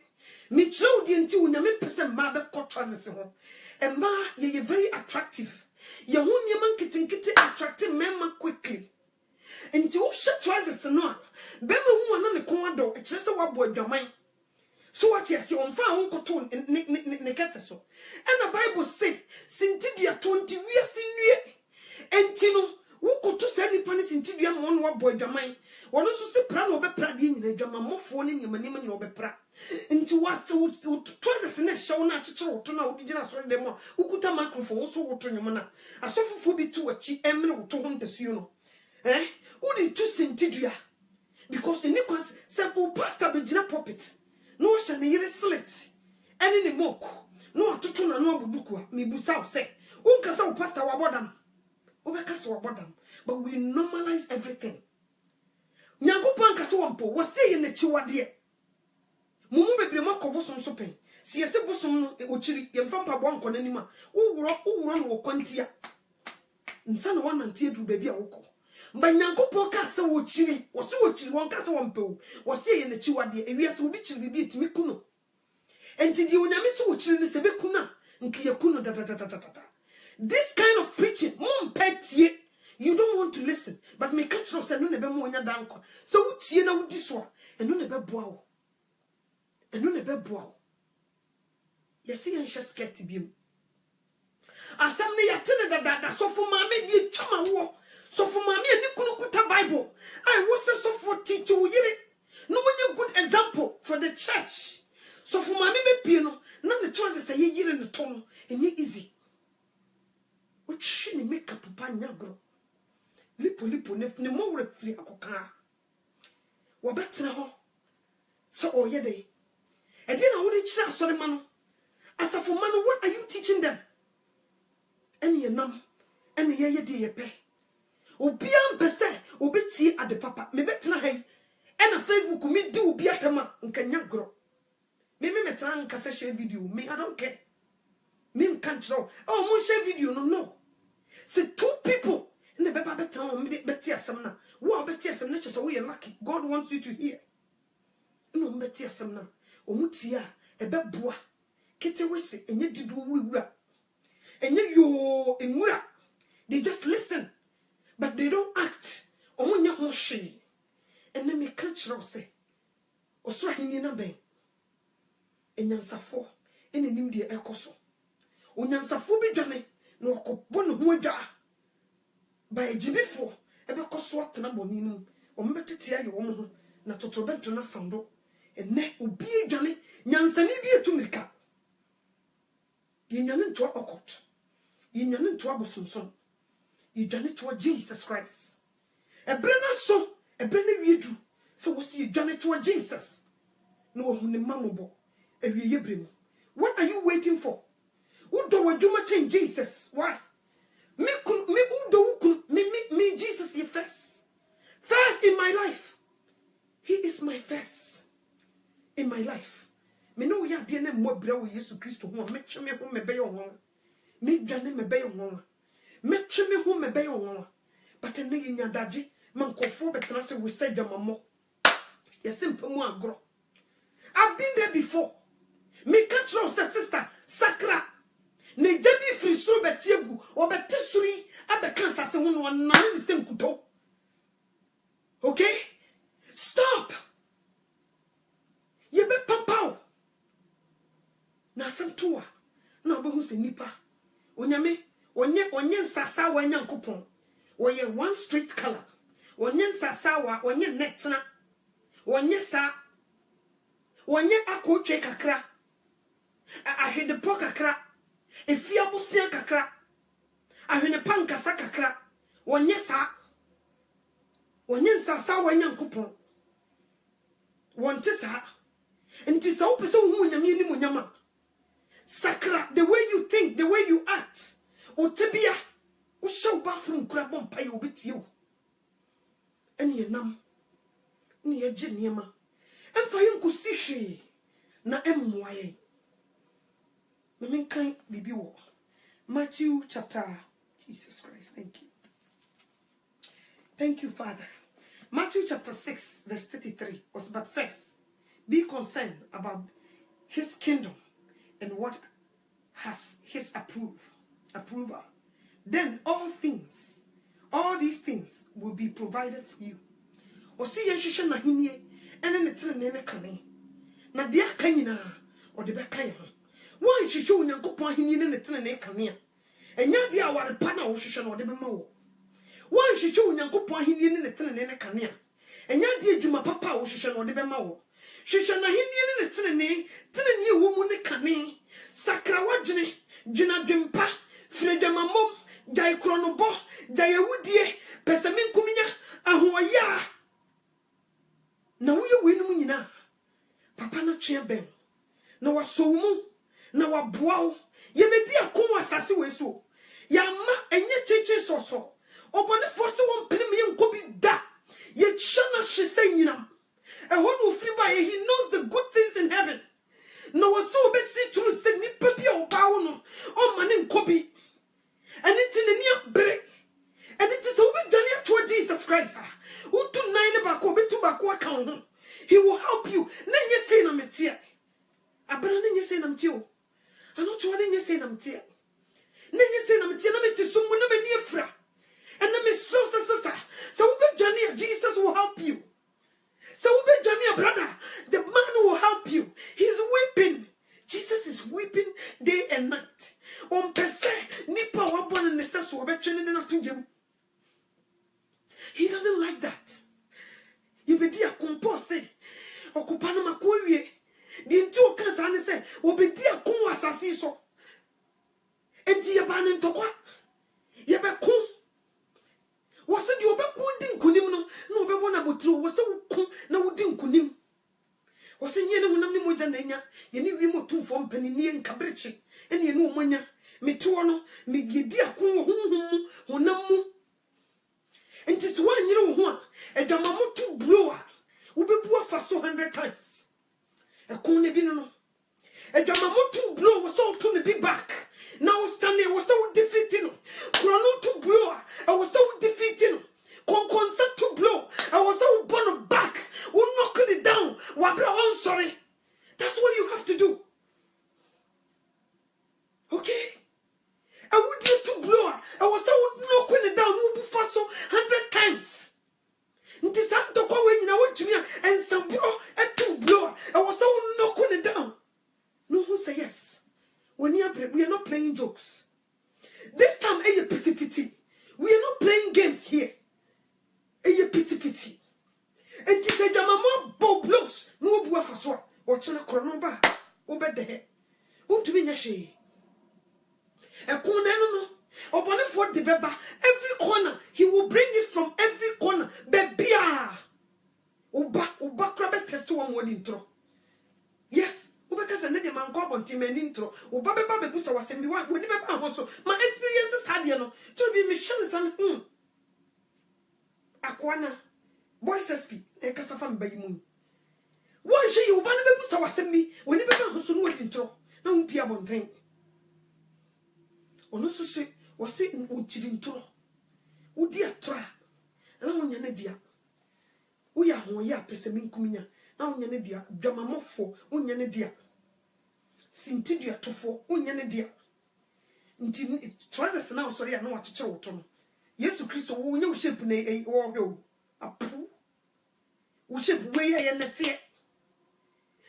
mi tro de nti wo nyame pese ma be ko trousers ho emma ye very attractive ye ho nyama nkitinkiti attractive men quickly nti wo hye trousers no a be me hu na ne kon ado e kire se wabo adwaman so what yes on fa won koto ne kete so and the Bible say sintidia 20 wiase nue enti no wo koto se ni pani sintidia mo no wabo adwaman wono so se pra no be pra de nyina adwaman mofo ne nyamanim ne obepra nti what trousers na show na chichiro woto na odigina so de mo ukuta microphone wo so woto nyum na asofofo bi tu achi emne woto ho ntasuo no who tu sintidua because in equals simple pastor be gina puppet no sha ne yire slit ene ne moku no atoto na no abuduku a me busa say unka say pastor wa bodam obekasa wa bodam but we normalize everything nyankopon ka say wampo wo say ye na chiwade mumu bebre makobosom so pen si yese bosom no ochiri ye mfa mpa bo anko nanima wo wuro no wo kwantia nsa na wanante edu baby a woko mba nyankopon ka se wo chiri wo se wo chiri won ka se wampo wo se ye na chiwade ewiase obi chiri bibi etimi kuno enti di onyame se wo chiri ne se be kuna nki ye kuno da. This kind of preaching mom petie you don't want to listen but me catch no se no ne be mo onya danko so wo tie na wo di so a eno ne be boa wo eno ne be boa wo yesi yen hye skirt biem asam ne yatene da so for mama di twama wo so for mama ani kunu kuta Bible I was so for teach you yire no one good example for the church so for mama be pie no na the chance say ye yire ne to no enye easy what she make up papa nyagro lipo ne mo refri akoka wo betre ho so oye dey e dey na wo dey kira asore ma no asafo ma no what are you teaching them ene ye nam ene ye dey ye pe obi ampese obi tie ade papa me betre ha ene Facebook me di obi atama nka nyagro me metra nka se share video me I don't care me nka chro oh mo share video no say two people ne beba betra o me beti asem na wo beti asem na chese wo ye lucky God wants you to hear no beti asem na o mutia ebe boa kete wese enye didu wuwura enye yo enwura they just listen but they don't act omunya ho hwe ene me ka chro se osoro hini na ben enyansafo ene nim de ekoso onyansafo bi dwane na okobo ne ho adwa ba ejibifo ebe koso atena boni nu ombetete aye wo ho na totrobento na sando ene obi dwane nyansani bi etumrika yinyane nto okot yinyane nto abosonson yidwane to Jesus Christ ebre na so ebre na wiedu se wo si yidwane to Jesus no hu ne mamobo ewie yebrem what are you waiting for who do waduma change Jesus why me Jesus is first in my life he is my first in my life me no ya de na mo bra wo Jesus Christ ho me tweme ho me be yo ho me dwane me be yo ho me tweme ho me be yo ho but na ye nyadaje man kofo betena se wo say dwamamo yes mpamu agro I've been there before me catch your sister sakra ne jabi free so betiegu obete suri abeka nsase ho no na ne senkuto okay stop ye be papa na santua na obehu se nipa onyame onye nsasa wanya nkopon oye one straight color Onye nsasawa, onye netna. Onye sa. Onye akoche kakra. Ahwe de po kakra. Efia busia kakra. Ahwe ne pankasa kakra. Onye sa. Onye nsasawa nyankopon. Wonte sa. Nti sa wo pese wo nyame ni mo nyama. Sakra, the way you think, the way you act. Otebia, wo show bathroom kura bompa ye obetie wo. Ene ye nam. Ni ye gye niema. Emfa ye nkosi hwe na emmoa ye. Me menkan bibi wo. Matthew chapter, Jesus Christ, thank you. Thank you, Father. Matthew chapter 6, verse 33 was but first. Be concerned about his kingdom and what has his approval. Then all these things will be provided for you. Osi yehwehwe na henie ene ne tere ne kane. Na de aka nyina o de beka ye ho. Wan hwehwe onyankopon henie ne tere ne kane a. Enya de aware pa na wo hwehwe na o de bema wo. Wan hwehwe onyankopon henie ne tere ne kane a. Enya de adwuma papa wo hwehwe na o de bema wo. Hwehwe na henie ne tere ne wo mu ne kane. Sakra wagene dwena dwempa fredwamamom jai kronobo jai ewudie pesamin kuminya ahoya na wo ye wenum nyina papa na twe ben na wasowu na waboa wo ye bedi akon asase we so ya ma enye cheche soso obone force won pene me nkobi da ye chana hye nyinam ehon wo fi ba he knows the good things in heaven. No was so busy to send me papi or bow on man in Kobe. And it's in the near break. And it is over Johnny to Jesus Christ. Who to 9 about Kobe to Bakwa. He will help you. Then you say I'm a tear. I better than you say I'm too. I'm not sure then you say I'm tear. Then you say I'm tear. I'm to someone of a near fra. And I'm a sister. So Johnny, Jesus will help you. So Johnny, brother, the man will help you. He's weeping. Jesus is weeping day and night. On pese nipa wabona neseso obetwene na tugem. He doesn't like that. You be dia compose. Okupana makowie. Di nti o kan sa ne se obedi akon asase so. Enti ye ba ne ntokwa. Ye be kun. Wose di obekun di nkunim no na obebona botiro wose wukun na wodi nkunim. Wose nye ne hunam ne moja na nya ye ne wi motumfo mpani ne nkabreche ene ne omanya meto no me gedi akon honhom honam mu enti so wanyere wo ho a edwamamoto blower wobebu afa so 100 times ekon ne bi no edwamamoto blower wo so to ne bi back now standing wo so defeating no krono to blower I was so defeating concept to blow I was so born back we knock it down wabra on sorry. That's what you have to do. Okay? I would need to blow. I was so knocking it down. We fast so 100 times. This time to go when you went to me and some bro and to blow. I was so knocking it down. No one say yes. We are not playing jokes. This time, pity. We are not playing games here. Pity. And this is mama boblos. No bua faswa. Or chana kronoba. Obed the head. Won't be nashe. A corner no. Upon a fort the beba. Every corner. He will bring it from every corner. Bebia. Uba crabet test to one word intro. Yes. Because I need a man go on team and intro. Uba beba busa was in the one. We never also. My experiences had you know. To be Michelle Samson. Aquana. Boys SP. A casafam by moon. Why should you want to be so me when you began to know it intro? No Pia Bontain. Or no so was sitting on Chilintro. Oh dear tra. And on Yanedia. We are one ya pesamin cumina. Now Yanedia, Jamamofo, Unyanedia. Sintidia to for Unyanedia. Until it tries now, sorry, I know what to tell Tom. Yes, Christo, who knew ship a or go. A poo. Who ship way and that's it.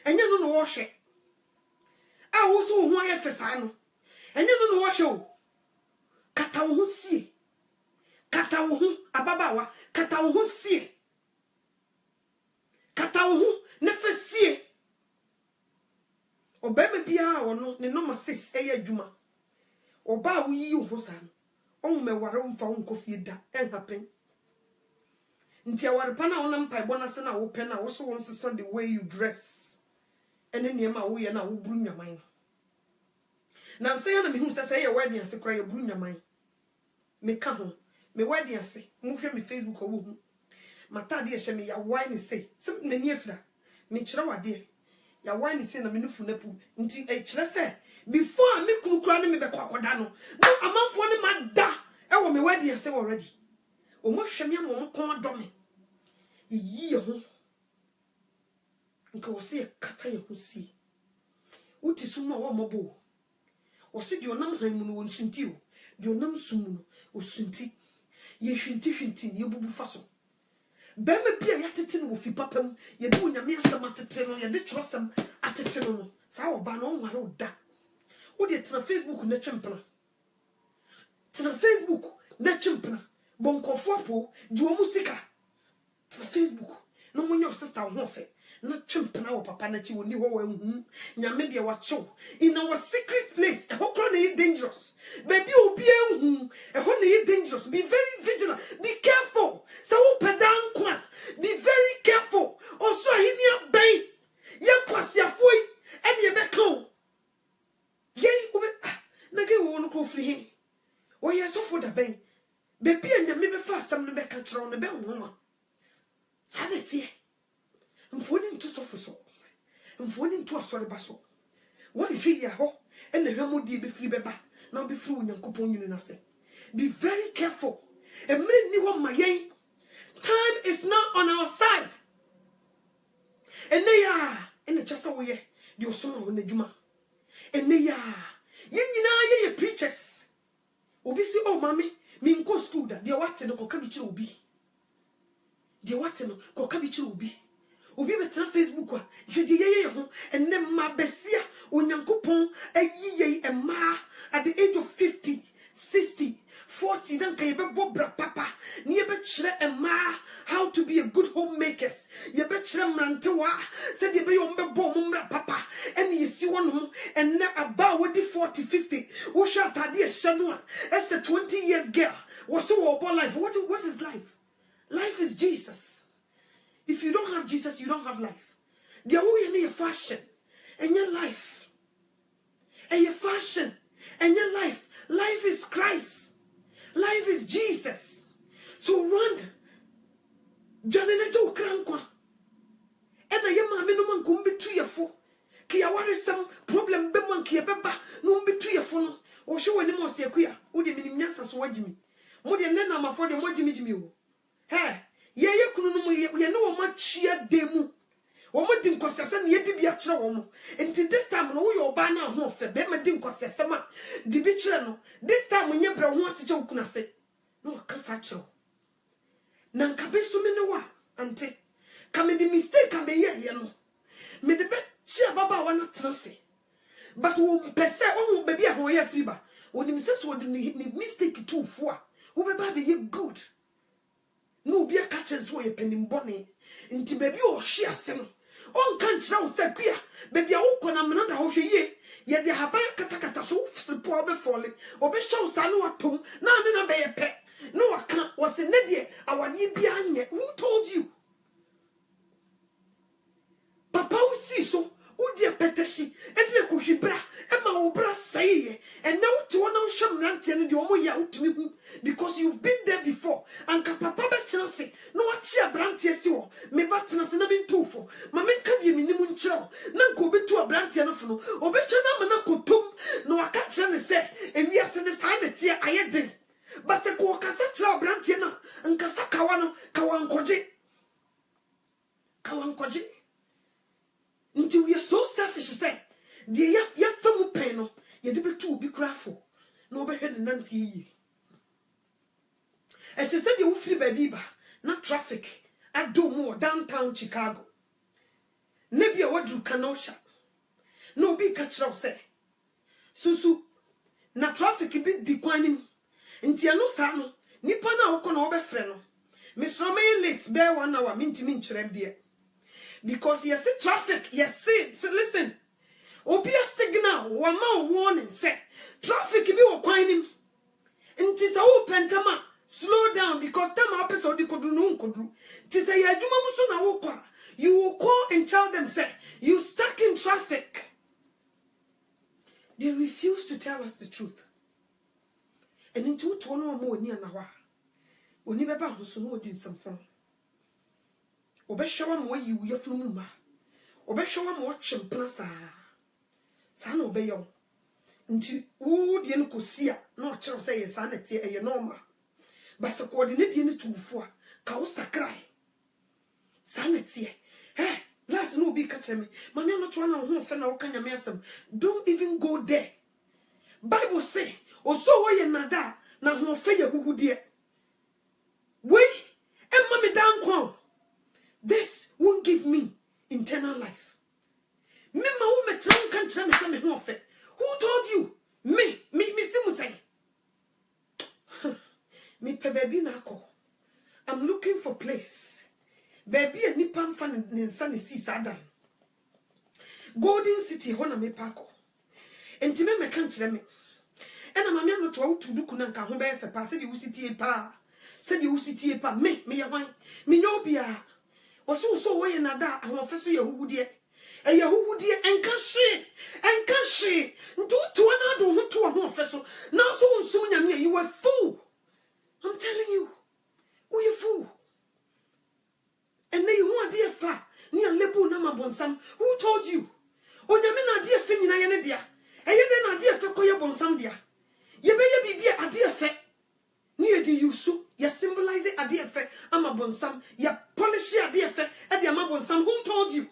And you don't wash it. I also want a fesano. And you don't wash you. Kata won't see. Kata kata wo ho ababawa kata wo ho sie kata wo ho ne fa sie obema bia wono ne number 6 eye adwuma oba wo yi ho sa no on meware mfa wo nkofie da happen nti aware pa na wonam pai bona se na wo pe na wo so won sesa the way you dress ene niema wo ye na wo buru nyaman na nse ya na mehu sesa ye wedding ase kra ye buru nyaman me ka ho me wedding ase mo hwe me Facebook owo hu mata de ye me ya wine say sim na ni afira me kire wade ya wine say na me nufu na pu nti e kire se before me kunu kura ne me be kwakoda no amanfo ne ma da e wo me wedding ase already o mo hwe me amom kon do me yi ye ho nka wo se kata ye ho si uti suma wo mobo wo se di onam han mu no wonsunti o di onam sumu no osunti ye hwinti ye bubu faso bema bia ya tete no wo fi papam ye de onyame asem atete no ye de trosem atete no sa wo ba no nware oda wo de tena Facebook na twempena tena Facebook na twempena bonkofo po di wo musika tena Facebook no monyo sister ho fe na twempena wo papa na chi woni ho wa hu nyame de wa chew in our secret place e ho kro na dangerous baby obi hu e ho na dangerous be very vigilant be careful so wo pedan kwa be very careful also hinia ben ye kwasiafoi ene ye beko ye obe na ge wo no ko fri he wo ye so for da ben baby nyame be fa asam no be ka kire wo no be ho sanete mfoni nto sofo so mfoni nto asore ba so won hwe ya ho ene hwamodi be firi beba na be firi onyankopon nyinu na se be very careful emre ni ho mayen time is not on our side ene chasa wo ye di osoma wo na djuma ene ya nyina ye preachers obi si oh mami mi nko school da de wate no koka bi kire obi de wate no koka bi kire obi betra Facebook a hwede ye ho enne ma besia onyankopon ayiye ema at the age of 50 60 40 dan kay be bobra papa ni ye be kire ema how to be a good homemakers ye be kire mrantewa said ye be yo mbe bom mra papa ene ye si wono enne aba wodi 40 50 wo sha tade ye hye no as a 20 years girl was so about life what is life? Life is Jesus. If you don't have Jesus, you don't have life. There will be a fashion and your life. And your fashion and your life. Life is Christ. Life is Jesus. So run. Janina jo krankwa. And I am a minimum kumbi to your fo. Kia ware some problem beman kia beba no be to your phone. Or show any more sequia. Would you mean yes as what Jimmy? More than then I'm afford the more Jimmy. Hey. Ye kunu no ye no ma chia demu wo mo di nkosese na ye di bia kire wo mo enti this time no wo yo ba na ho fe be ma di nkosese ma di bi kire no this time nye bra ho ase che okuna se no kasa kire na nka be so me ne wa ante ka me di mistake ka me ye no me de be chia baba wa na transe but wo pese wo be bia ho ye free ba wo ni mse so di ni mistake too fo a wo be ba be ye good. No be a catch and so ye penning bonny. Inti baby or she asem. On can't now say queer. Baby, I walk on another house ye. Yet the habaya katakata so support be falling. Or be show sanu at home. None in a bay a pet. No, I can't was in the our ye behind yet. Who told you? Papa will see so. Who dear peteshi and the kushibra and my obra say and now to one of sham ranting your moya to me because you've been there before and papa betancy no chia brantiesio me batna na bin tufo mama ka di minimun chiro na nko betu abrantie no fo no obecha na mana kotom no aka kire ne se ewi ase ne sa na tie ayeden ba se ko kasa chiro abrantie na nkasa kawa no kawa nkoje until we are so selfish, say, dear, ya famu peno, ye de betu be grafo, no behead and nanti. And she said you will free baby, not traffic. I do more downtown Chicago. Maybe a word you cannot shop. No be catch up, say. Susu, na traffic be declining. Intiano sano, Nipa na woko na obefre no. Miss Romain late bear 1 hour minti chrem because you see traffic, you see, listen. Obi a signal, one man warning, say traffic be o kwan nim. Nti sa wo pentama slow down because time episode you could do no could do. Ti say ya adwuma mu so na wo kwa. You will call and tell them, say, you stuck in traffic. They refuse to tell us the truth. And into it one more near Nawa. When you ever so no did some fun. Obeshawa more you your fluma. Obeshawa more chimplasa. San obeyo. Until who the encosia, no child say a sanity a norma. But so coordinate unit to before. Kausa cry. Sanity. Hey, last no be catch me. Man, I'm not trying to home for now. Can you mess them? Don't even go there. Bible say, or so way nada. Now no fair who dear. Wait, and mommy down kwon. This won't give me eternal life. Me ma woman can't tell me something more fair. Who told you? Me simu say. Me pe baby nako. I'm looking for place. Baby a nipan fan ninsa ne si sadan. Golden City hona me pako. Enti me kan kire me. Ena mama no to awutu duku na nka ho be fe pa se di usiti pa. Se di usiti pa me ya wan. Me nyo bia. So we na da ahofe so yahuhudie. E yahuhudie enka hye. Ntu to na do ho to ahofe so. Na so nsum nyame you a fool. I'm telling you. Who you fool? And then you want dear fa near lebu na mabonsam. Who told you? Onyame na dear fe nyina ye ne dia. Eye de na dear fe koye bonsam dia. Ye be ye bibia ade fe. Ni ye di yusu, ye symbolize ade fe ama bonsam, ye polish ade fe e de ama bonsam. Who told you?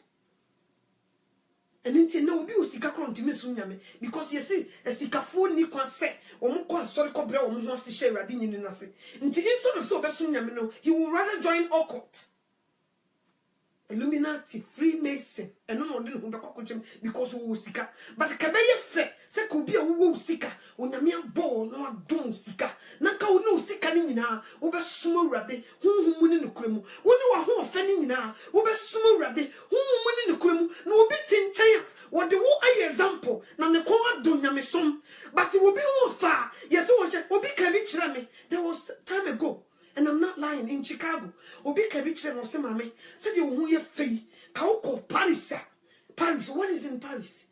And then no obi usika kro ntimi so nyame because you see esikafo ni kwan se omo kwa sori kobre omo ho se share rade nyini na se. Nti instead of so be so nyame no, he will rather join occult. Illuminati, Freemason, and no one who be because we sika. But kabeye fe, se ko bi a wo sika, onyame abo no adon sika. Na ka wo no sika ni nyina, wo be sumo urade, honhom ni nokremu. Wo ni wa ho ofa ni nyina, wo be sumo urade, honhom ni nokremu. Na obi tinchen a, wo de wo aye example, na ne ko adon nyame som. But wo bi wo fa, yes wo che, obi ka bi kire me. There was time ago. And I'm not lying, in Chicago. Obi kabiche no se mame. Said you who ye fei. Ka wo Paris. Paris. What is in Paris?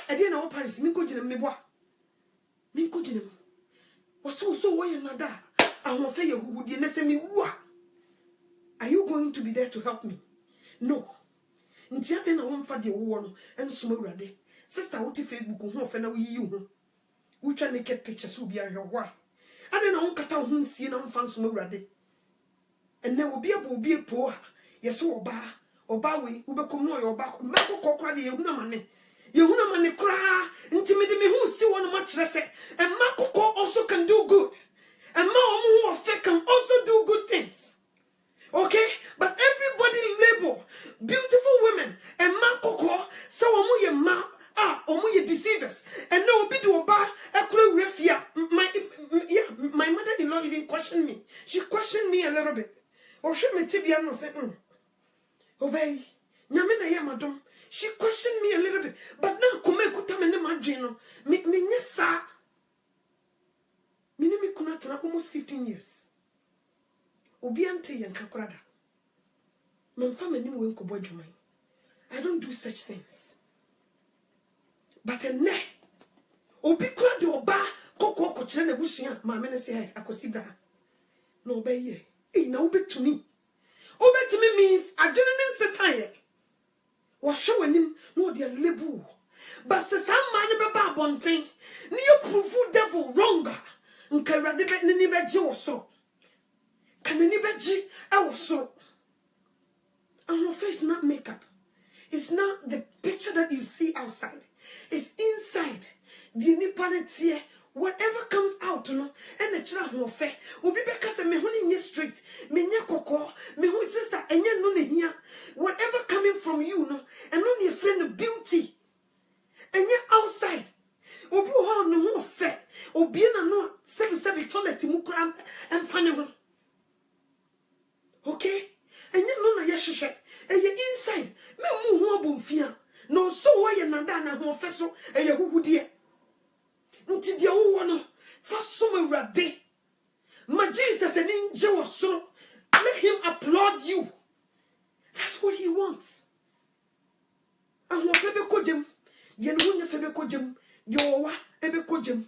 I didn't know Paris. Min ko jinem me boa. Min ko jinem. So way nada. I won't fei who di ne se me wa. Are you going to be there to help me? No. Nti ade na won fa de wo no enso awurade. Sister wo ti Facebook ho fe na wo yi ho. Wo twa naked pictures wo bia hwe why? Ade na won kata ho nsie na mfa nso awurade. And now will be a poor. Yes, oba we become no your back. Mako kokra de yehuna mane. Yehuna mane kra. Intimidate me who see one much less. And Mako also can do good. And ma who can also do good things. Okay? But everybody label beautiful women and Mako so omu ma omu deceivers. And no be do oba ekure refia. My mother-in-law even questioned me. She questioned me a little bit. Or she me tibia no say, obey. Nyame na ye madam. She questioned me a little bit. But now come kuta me ne madwin me nyesa. Me ne me kuna tena almost 15 years. Obi ante yen kakorada. Memfa me nim we nkobo adwuman. I don't do such things. But ne obi kura de oba kokko ko kire na busua ma me ne say hey akosibra. No obey ye. Na ube to me means I didn't say was showing him no dear lebu. But some man about bonting, near proof devil wronger. And can read the nibeji or so. Can the nibeji I was so. And her face not makeup. It's not the picture that you see outside. It's inside. The nipanetie. Whatever comes out, no, and the child who fair will be because me honey straight, me nya koko, me who sister, and ya no here. Whatever coming from you, no, and only a friend of beauty, and ya outside, obi ho no ho fair, obi na no sebi toilet mukram and funny one. Okay? And you know, yeshe, and you inside, me who won't fear. No, so why you not done a home festival, and you who dear. Until the old one, for summer rap day. My Jesus and angel so let him applaud you. That's what he wants. And what febe kojem, the one febe kojem, your ebe kojem,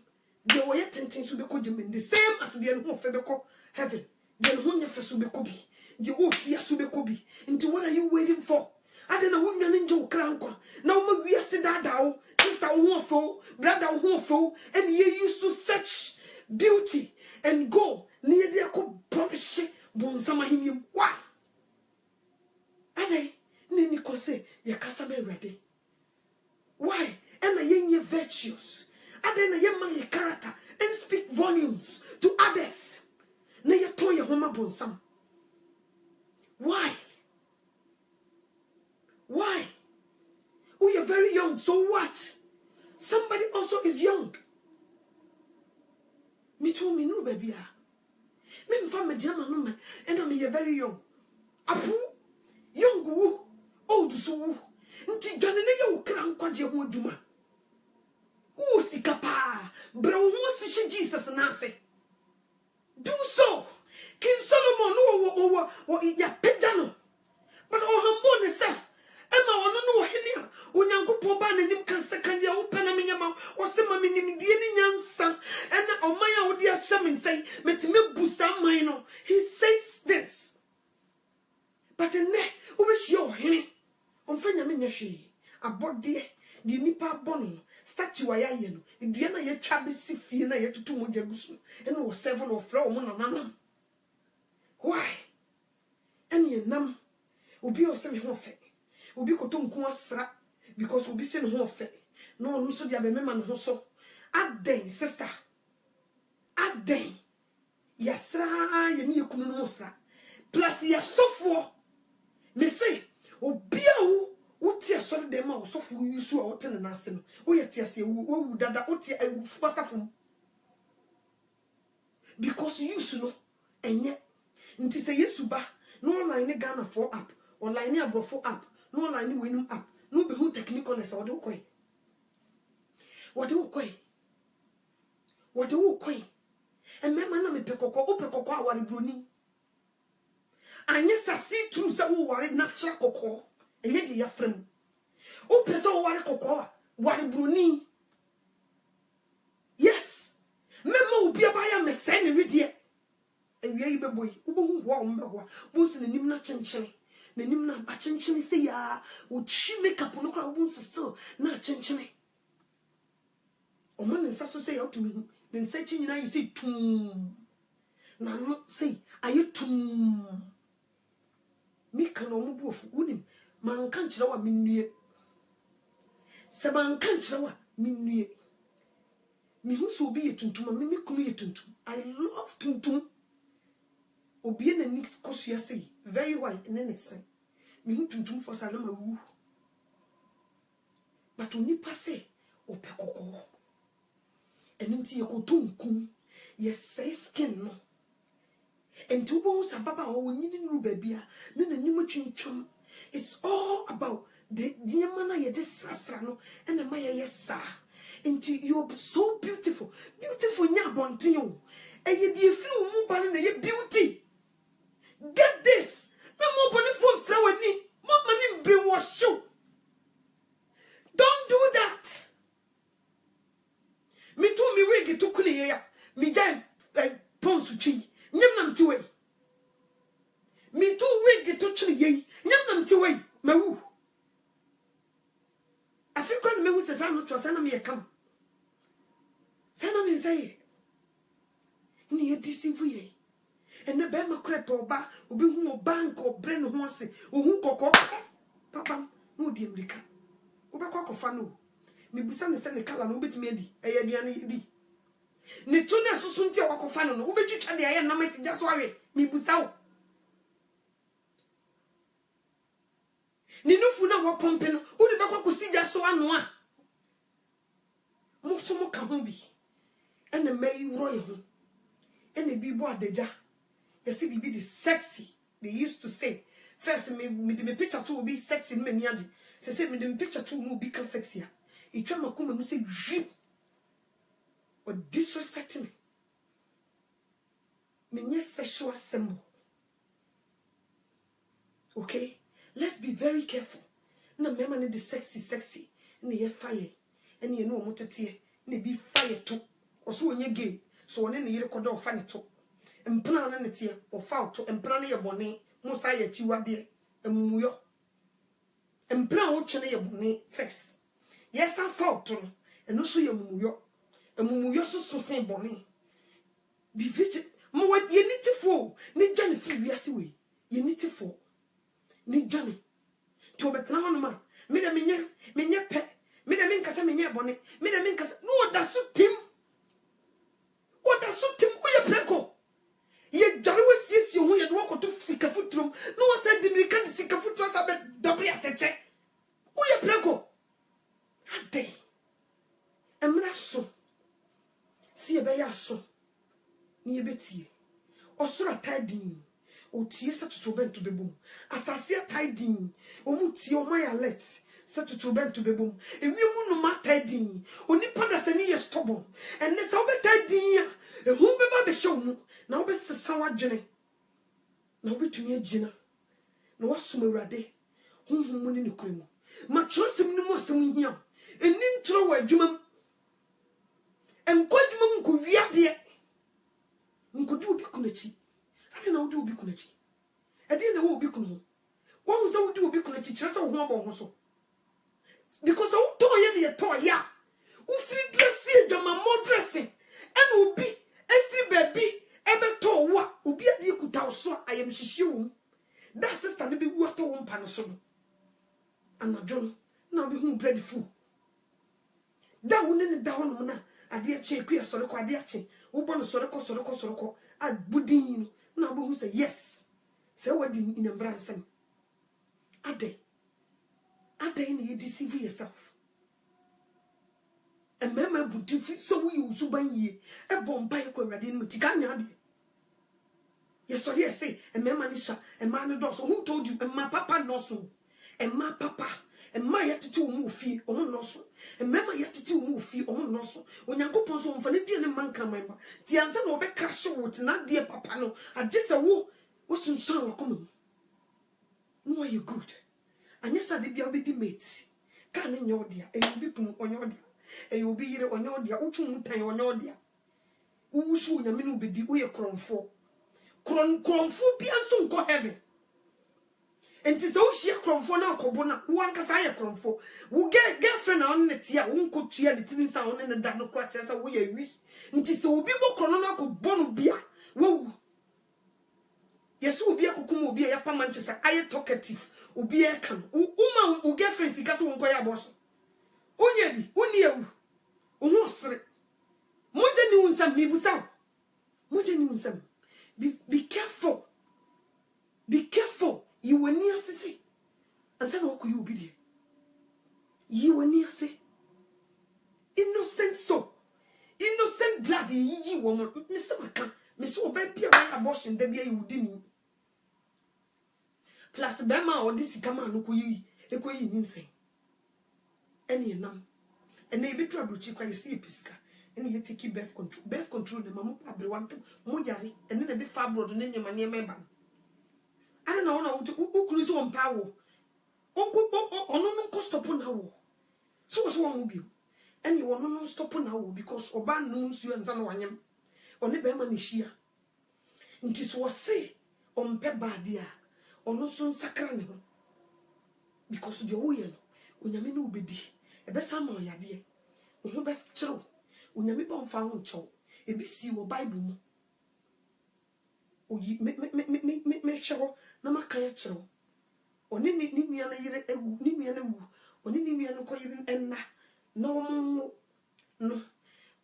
the way attending to be kojem, the same as the one febe ko heaven, the one fesu be kobi, the old tia sube kobi. Into what are you waiting for? I don't know who you're ninja cranko. Now we are said that sister who fo, brother who fo, and ye used to such beauty and go near their co polish bonsama him. Why? Ade, Nini Kose, your Casame ready. Why? And a young virtues. Ade, a young man, character, and speak volumes to others. Na ya toya homa bonsam. Why? Why? We are very young, so what? Somebody also is young. Me too, me no baby. Me mfa jama no man, and I'm very young. Apu, young woo, old so woo. Nti dwane ne ye wo kra nkwaje ho adwuma. Wo sikapa, bra wo ho Jesus na se. Do so. King Solomon wo ya pejano. But humble himself. Emma ono no henia. Onyankopon ba na nim kan second ya wo pena menyama. Wo se ma menim die ni nyansa. Ena oman ya wo di acha me nsai. Metime busa man no. He says this. But ne wo be hye ohene. Omfanya me nyahwe. Abode di nipa bono. Statue ya ye no. Dua na ye twa be sifie na ye tutu mogya gusu. Ena wo 7 of fra wo na nanom. Why? Any nam obi o se me ho fe. Obi ko to nku asra because obi se ne ho fe. No no so dia be mema ne ho so. Aden sister. Aden. Yasra ye ne yekunu no sra. Plus ya sofo. Me say obi a wo tie asore dem a wo sofo yusu a wo tene na ase no. Wo ye tie ase wo dada wo tie awu fasafom. Because yusu no enye nti se Yesu ba no online Ghana for app online abrofo app no online winum app no be who technical less what do koi and mema na me pekoko o pekoko awari broni anye sa see through say wo ware natural kokko enye de ya frem o pese o ware kokko ware broni yes mema obi abaya me say ne redie ewie yi beboy ubohu ho ombeho bo se nanim na chenchene nanim na ba chenchene se ya o chi makeup no kra bo still na chenchene o man nsa so se ya otumi hu ne nsa chi nyina yi se tum na no se aye tum mi kan o mo bo fu unim man kan kire wa minnue se man kan kire wa minnue mi hu so bi yetuntum mi kunu yetuntum I love tuntum obi na nix kosua say very white and then say me hu tuntum for salama wu but oni passe opekoko enunti yekotunkum ye say skin no enti wo sababa wo nyini nu babia na nanim twintwam. It's all about the diamana ye disasra no and na maye yesa enti you're so beautiful nya bontin o eye die firi mu ba na ye beauty. Get this. No more money for flowing. More money bring wash you. Don't do that. Me too me wig to clear. Me jai ponsu chi. Nyam ti way. Me too wig to chili ye. Nyam ti way. Me woo. I feel grand me who says I'm not to send me a come. Send me say. Ni deceive ye. And the bema crepe or ba, obi hu bank or brain horse, who coco. Papa, no dear Rica. Obacco fano. Me busan send the color no bit medi, a yadiani di. Netuna susunti or cofano, no bit you the iron numbers just worry. Me busao. Ninufuna wa pumping, who the back could see just so annoying. Mosumo Kahumbi. And the May Roy. And the Bibo de Ja. You see, be the sexy. They used to say, first, me picture two will be sexy, me niadi. Say, me the picture two will become sexier. It try my come and say, drip. Or disrespecting me. Me sexual symbol. Okay? Let's be very careful. No, me man the sexy. And the fire. And you know what to tear. And be fire too. Or so when you gay. So when you record of funny too. And plan on it or foul to and plan your bonnet. Most I at you are there. And muyo. And plan what your bonnet first. Yes, I foul to. And also your muyo. And muyo so same bonnet. Be vigilant. More you need to fall. Need Johnny free way. You need to fall. Need Johnny. To a better man. Me the minya pet. Me the min kasa minya bonnet. Me the min kasa. No, that's so Tim. What that's so Tim? Who you preko? Ye jari we see you when you walk to sikafutrum. No one said the can sikafutrum sabe double at the check. Who you preko? A day. Emra so. See a bear so. Ni beti. Osura tiding. O tie set to bend to the boom. Assasia tiding. O muti o my alert. Set to bend to the boom. If you no ma tiding. Only pada seni ye stubborn. And let's over tiding. A who be show. Now be sawa jenny. Now be to me jina. No was sumerade. Whom money no cream. My trust him no more some here. And intro a jumum. And quadjum could be at the could you be kunachi? I didn't know do be kunachi. I didn't know be kunu. What was I do be kunachi? Just a woman also. Because I told you the toy, ya. Who free dressing, Jama more dressing, and will be every baby ever told what will be at the Kutao so I am shishu. That sister may be water one panason. And now, John, now be whom bread fool. That wouldn't down on a dear check, we are sort of dear check. Open a soroko, at Budin. Now, who say yes. Say what in a branson. Ade you deceive yourself. A member would defeat so you should buy ye a bomb by a corradin Mutiganya. Yes, so yes, say a memanisha, a man of who told you, and my papa no so, and my papa. And my attitude move fee on no so. And mamma attitude move fee on no so. When you go post on for the dear man come member. The answer no be cash with not dear papa no. I just a woo. What's in sorrow come? No, are you good? And yes, I did be a baby mate. Can in your dear, and you be on your dear. And you'll be here on your dear, Uchum time on your dear. Who should a minute be the way a crown for? Crown for be and soon go heaven. And tis all she a crumb for now, Cobona, one casaya crumb for. We'll get girlfriend on the tea, won't cook cheer the tin sound in the dano crutch as a way we. And tis so be more chronoco bon beer. Whoa. Yes, will be a cuckoo, be a Manchester, I talkative, will be a can. Uma will get friends, he can't go abortion. Only, almost. Moja knew some me with some. Moja knew some. Be careful. Be careful. You were near say, and said, "What could you be there?" You were near say, innocent soul, innocent blood, ye woman, Mr. Macan, Miss Obey, by abortion, the day you didn't. Plus, Bama or this come on, who ye, a queen insane. Any num, and maybe trouble chick when you see a pisca, and you take birth control, the mamma, probably want to, Mojari, and then a bit far broad and then your money member. I don't know who could so on power. No cost upon now. So was one will be. And you want no stop on now because Oban knows you and Zanwanyam. On the Beman is here. And this was say on Pebadia or no son sacran. Because the oil, when you mean be a best summer, ya dear. Who be true. When you be on found chow, a BC or Bible. O ye make sure no ma kaya chero. O ni mi ana yire ewu ni mi ana wu. O ni mi ana ko yire enna. No no.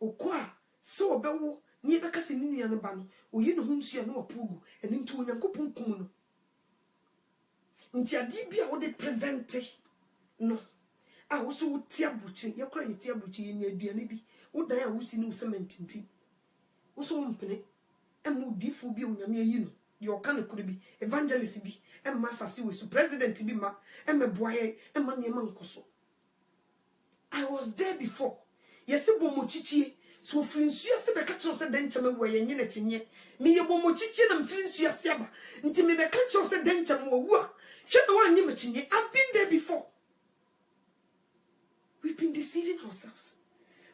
O kwa so obewo ni e beka se ni mi ana ba no. O ye no hu nsu na opugu. Eni nti onyankopon kum no. Nti adi bia wo de prevent no. A wo so wo tia buchi. Ye kora ye tia buchi ye nya aduane bi. Wo dan a wo si ni cement nti. Wo so mpene. Emu difu bi onyame yi no your kind of could be evangelist be and master see with president be ma and my boy and my name koso. I was there before. Yes, bomochichi. So flinsu ya sebe kacho se denchame wo ye nyine chinye. Mi ye bomochichi na mflinsu ya siaba. Nti me kacho se denchame wo wa. Hwe na wa nyime chinye. I've been there before. We've been deceiving ourselves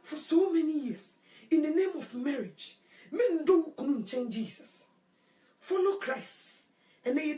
for so many years in the name of marriage. Men do kunun change Jesus. Follow Christ. And they